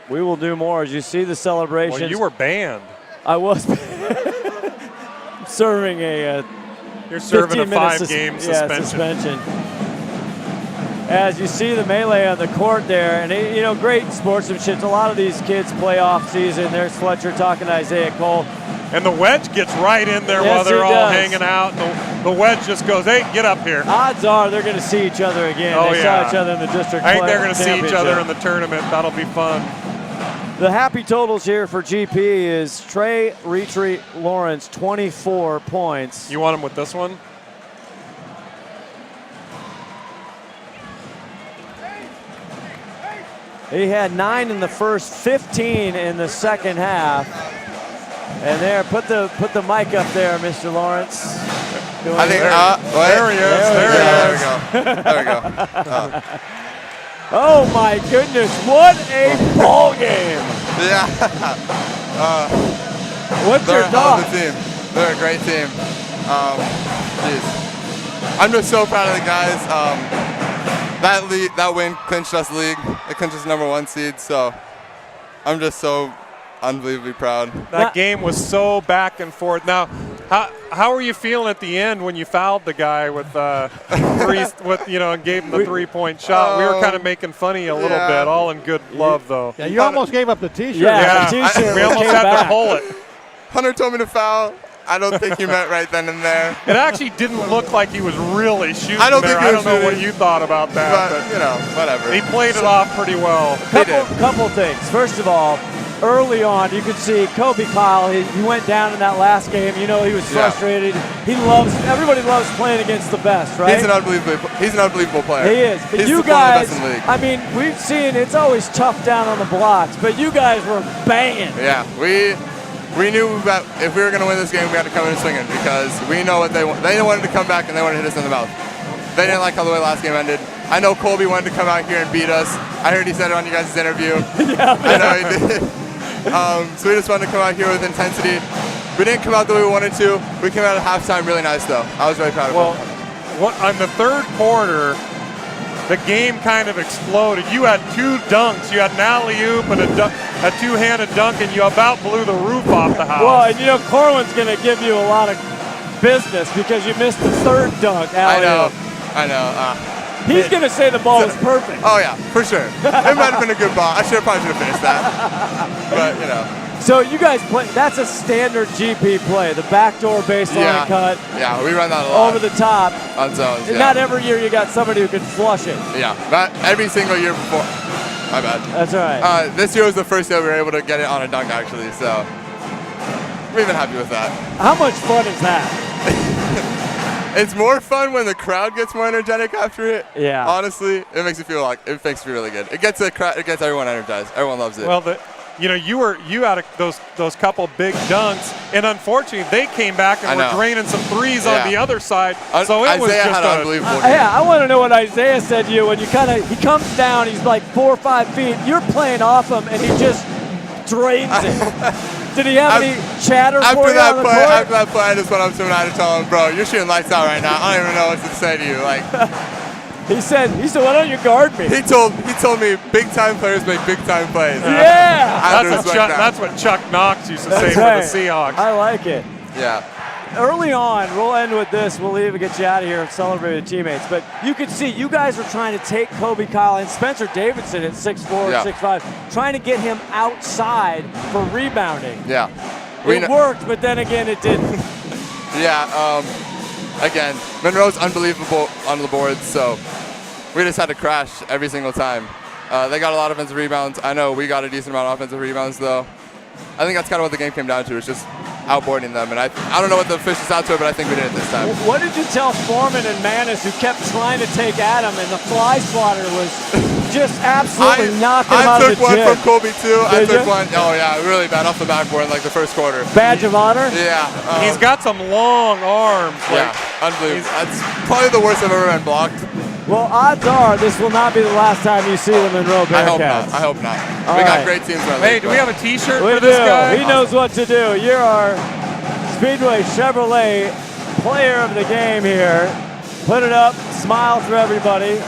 We will do more. As you see the celebrations. Well, you were banned. I was serving a You're serving a 5-game suspension. As you see the melee on the court there, and great sportsmanship. A lot of these kids playoff season. There's Fletcher talking to Isaiah Cole. And the wedge gets right in there Yes, while they're it all does. hanging out. And the wedge just goes, hey, get up here. Odds are they're going to see each other again. Oh, They yeah. saw each other in the district I think they're going to see each championship. other in the tournament. That'll be fun. The happy totals here for GP is Trey Retreat Lawrence, 24 points. You want him with this one? He had 9 in the first, 15 in the second half. And there, put the mic up there, Mr. Lawrence. I think, there he is. There we go. Oh my goodness, what a ball game! Yeah. What's They're your a hell of thought? a team. They're a great team. Jeez. I'm just so proud of the guys. That win clinched us league. It clinched us #1 seed. So I'm just so unbelievably proud. That game was so back and forth. Now, how were you feeling at the end when you fouled the guy with and gave him the 3-point shot? We were kind of making fun of you a little bit, all in good love though. Yeah, you almost gave up the T-shirt. Yeah, the T-shirt we almost came had back. to pull it. Hunter told me to foul. I don't think he meant right then and there. It actually didn't look like he was really shooting I don't there. think he I was don't know what really- you thought about that, But, you know, whatever. he played it off pretty well. Couple things. First of all, early on, you could see Kobe Kyle. He went down in that last game. You know, he was frustrated. Everybody loves playing against the best, right? He's an unbelievable player. He is. But He's you one of the guys, best in the league. I mean, we've seen it's always tough down on the blocks, but you guys were banging. Yeah, we knew that if we were going to win this game, we had to come in swinging because we know what they want. They wanted to come back and they wanted to hit us in the mouth. They didn't like how the way last game ended. I know Colby wanted to come out here and beat us. I heard he said it on you guys' interview. Yeah. I know he did. So we just wanted to come out here with intensity. We didn't come out the way we wanted to. We came out at halftime really nice, though. I was really proud of it. Well, on the third quarter, the game kind of exploded. You had 2 dunks. You had an alley-oop and a two-handed dunk, and you about blew the roof off the house. Well, and you know, Corwin's going to give you a lot of business because you missed the third dunk. I alley-oop. know. He's going to say the ball was perfect. Oh, yeah, for sure. It might have been a good ball. I probably should have finished that. But, you know. So you guys play, that's a standard GP play, the backdoor baseline cut. Yeah, we run that a lot. Over the top. On zones, yeah. Not every year you got somebody who can flush it. Yeah, not every single year before. My bad. That's all right. This year was the first year we were able to get it on a dunk, actually, so we've been happy with that. How much fun is that? It's more fun when the crowd gets more energetic after it. Yeah. Honestly, it makes me feel really good. It gets everyone energized. Everyone loves it. Well, you had those couple big dunks, and unfortunately they came back and were draining some threes on the other side. So it was just had an unbelievable game. Yeah, I want to know what Isaiah said to you when he comes down. He's like 4 or 5 feet. You're playing off him, and he just drains it. Did he have any chatter for you on the court? After that play, I just went up to him and I had to tell him, bro, you're shooting lights out right now. I don't even know what to say to you. Like. He said, why don't you guard me? He told me big time players make big time plays. Yeah. That's what Chuck Knox used to say for right. the Seahawks. I like it. Yeah. Early on, we'll end with this. We'll leave and get you out of here and celebrate with teammates. But you could see you guys were trying to take Kobe Kyle and Spencer Davidson at 6'4", 6'5", trying to get him outside for rebounding. Yeah. It worked, but then again, it didn't. Yeah. Again, Monroe's unbelievable on the boards, so we just had to crash every single time. They got a lot of offensive rebounds. I know we got a decent amount of offensive rebounds, though. I think that's kind of what the game came down to. It's just outboarding them. And I don't know what the officials out to it, but I think we did it this time. What did you tell Foreman and Manis, who kept trying to take Adam, and the fly swatter was just absolutely knocking him out of the gym? I took one from Colby, too. I took you? one. Oh, yeah, really bad off the backboard in, like, the first quarter. Badge of honor? Yeah. He's got some long arms. Yeah, unbelievable. That's probably the worst I've ever been blocked. Well, odds are this will not be the last time you see the Monroe Bearcats. I hope not. We got great teams. Hey, do we have a T-shirt for this guy? He knows what to do. You're our Speedway Chevrolet player of the game here. Put it up, smile for everybody.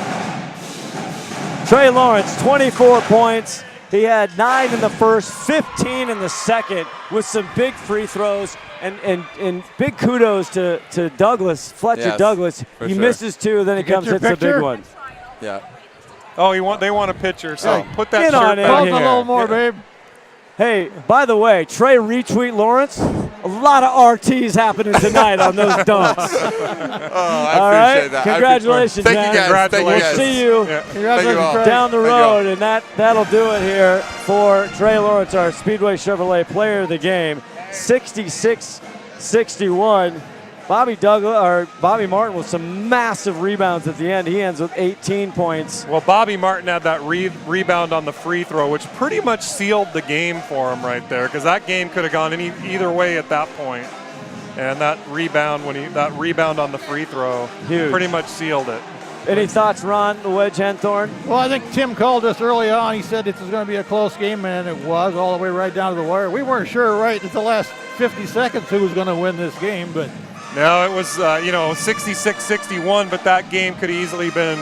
Trey Lawrence, 24 points. He had 9 in the first, 15 in the second with some big free throws. And big kudos to Douglas, Fletcher Douglas. He misses 2, then he comes hits a big one. Yeah. Oh, they want a picture, so put that Get shirt on back in a little more, babe. Hey, by the way, Trey Retweet Lawrence, A lot of RTs happening tonight on those dunks. I appreciate that. Congratulations, Thank man. you guys. Thank you We'll guys. see you Thank you all. down the Thank you road, all. and that'll do it here for Trey Lawrence, our Speedway Chevrolet player of the game. 66-61. Bobby Martin with some massive rebounds at the end. He ends with 18 points. Well, Bobby Martin had that rebound on the free throw, which pretty much sealed the game for him right there, because that game could have gone either way at that point. And that rebound on the free throw pretty much sealed it. Any thoughts, Ron, the wedge Henthorn? Well, I think Tim called us early on. He said this was going to be a close game, and it was all the way right down to the wire. We weren't sure right at the last 50 seconds who was going to win this game, but No, it was 66-61, but that game could have easily been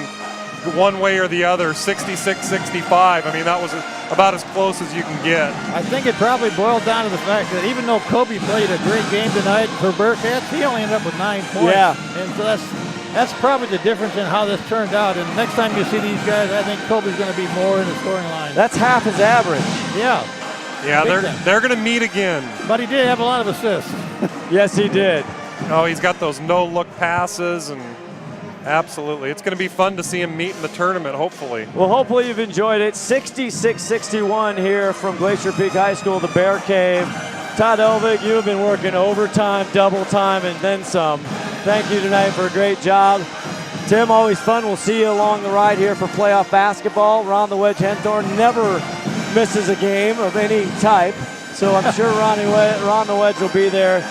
one way or the other, 66-65. I mean, that was about as close as you can get. I think it probably boiled down to the fact that even though Kobe played a great game tonight for Bearcats, he only ended up with 9 points. Yeah. And so that's probably the difference in how this turned out. And next time you see these guys, I think Kobe's going to be more in the scoring line. That's half his average. Yeah. Yeah, they're going to meet again. But he did have a lot of assists. Yes, he did. Oh, he's got those no-look passes, and absolutely. It's going to be fun to see him meet in the tournament, hopefully. Well, hopefully you've enjoyed it. 66-61 here from Glacier Peak High School, the Bear Cave. Todd Elvig, you have been working overtime, double time, and then some. Thank you tonight for a great job. Tim, always fun. We'll see you along the ride here for playoff basketball. Ron the Wedge Henthorn never misses a game of any type, so I'm sure Ron the Wedge will be there.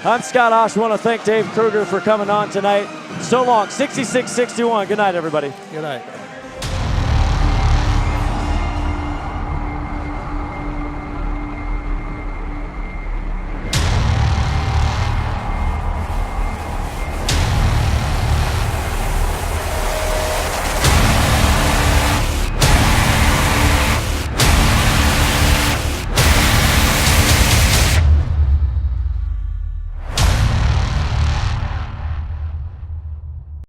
I'm Scott Osh. I want to thank Dave Kruger for coming on tonight. So long. 66-61. Good night, everybody. Good night.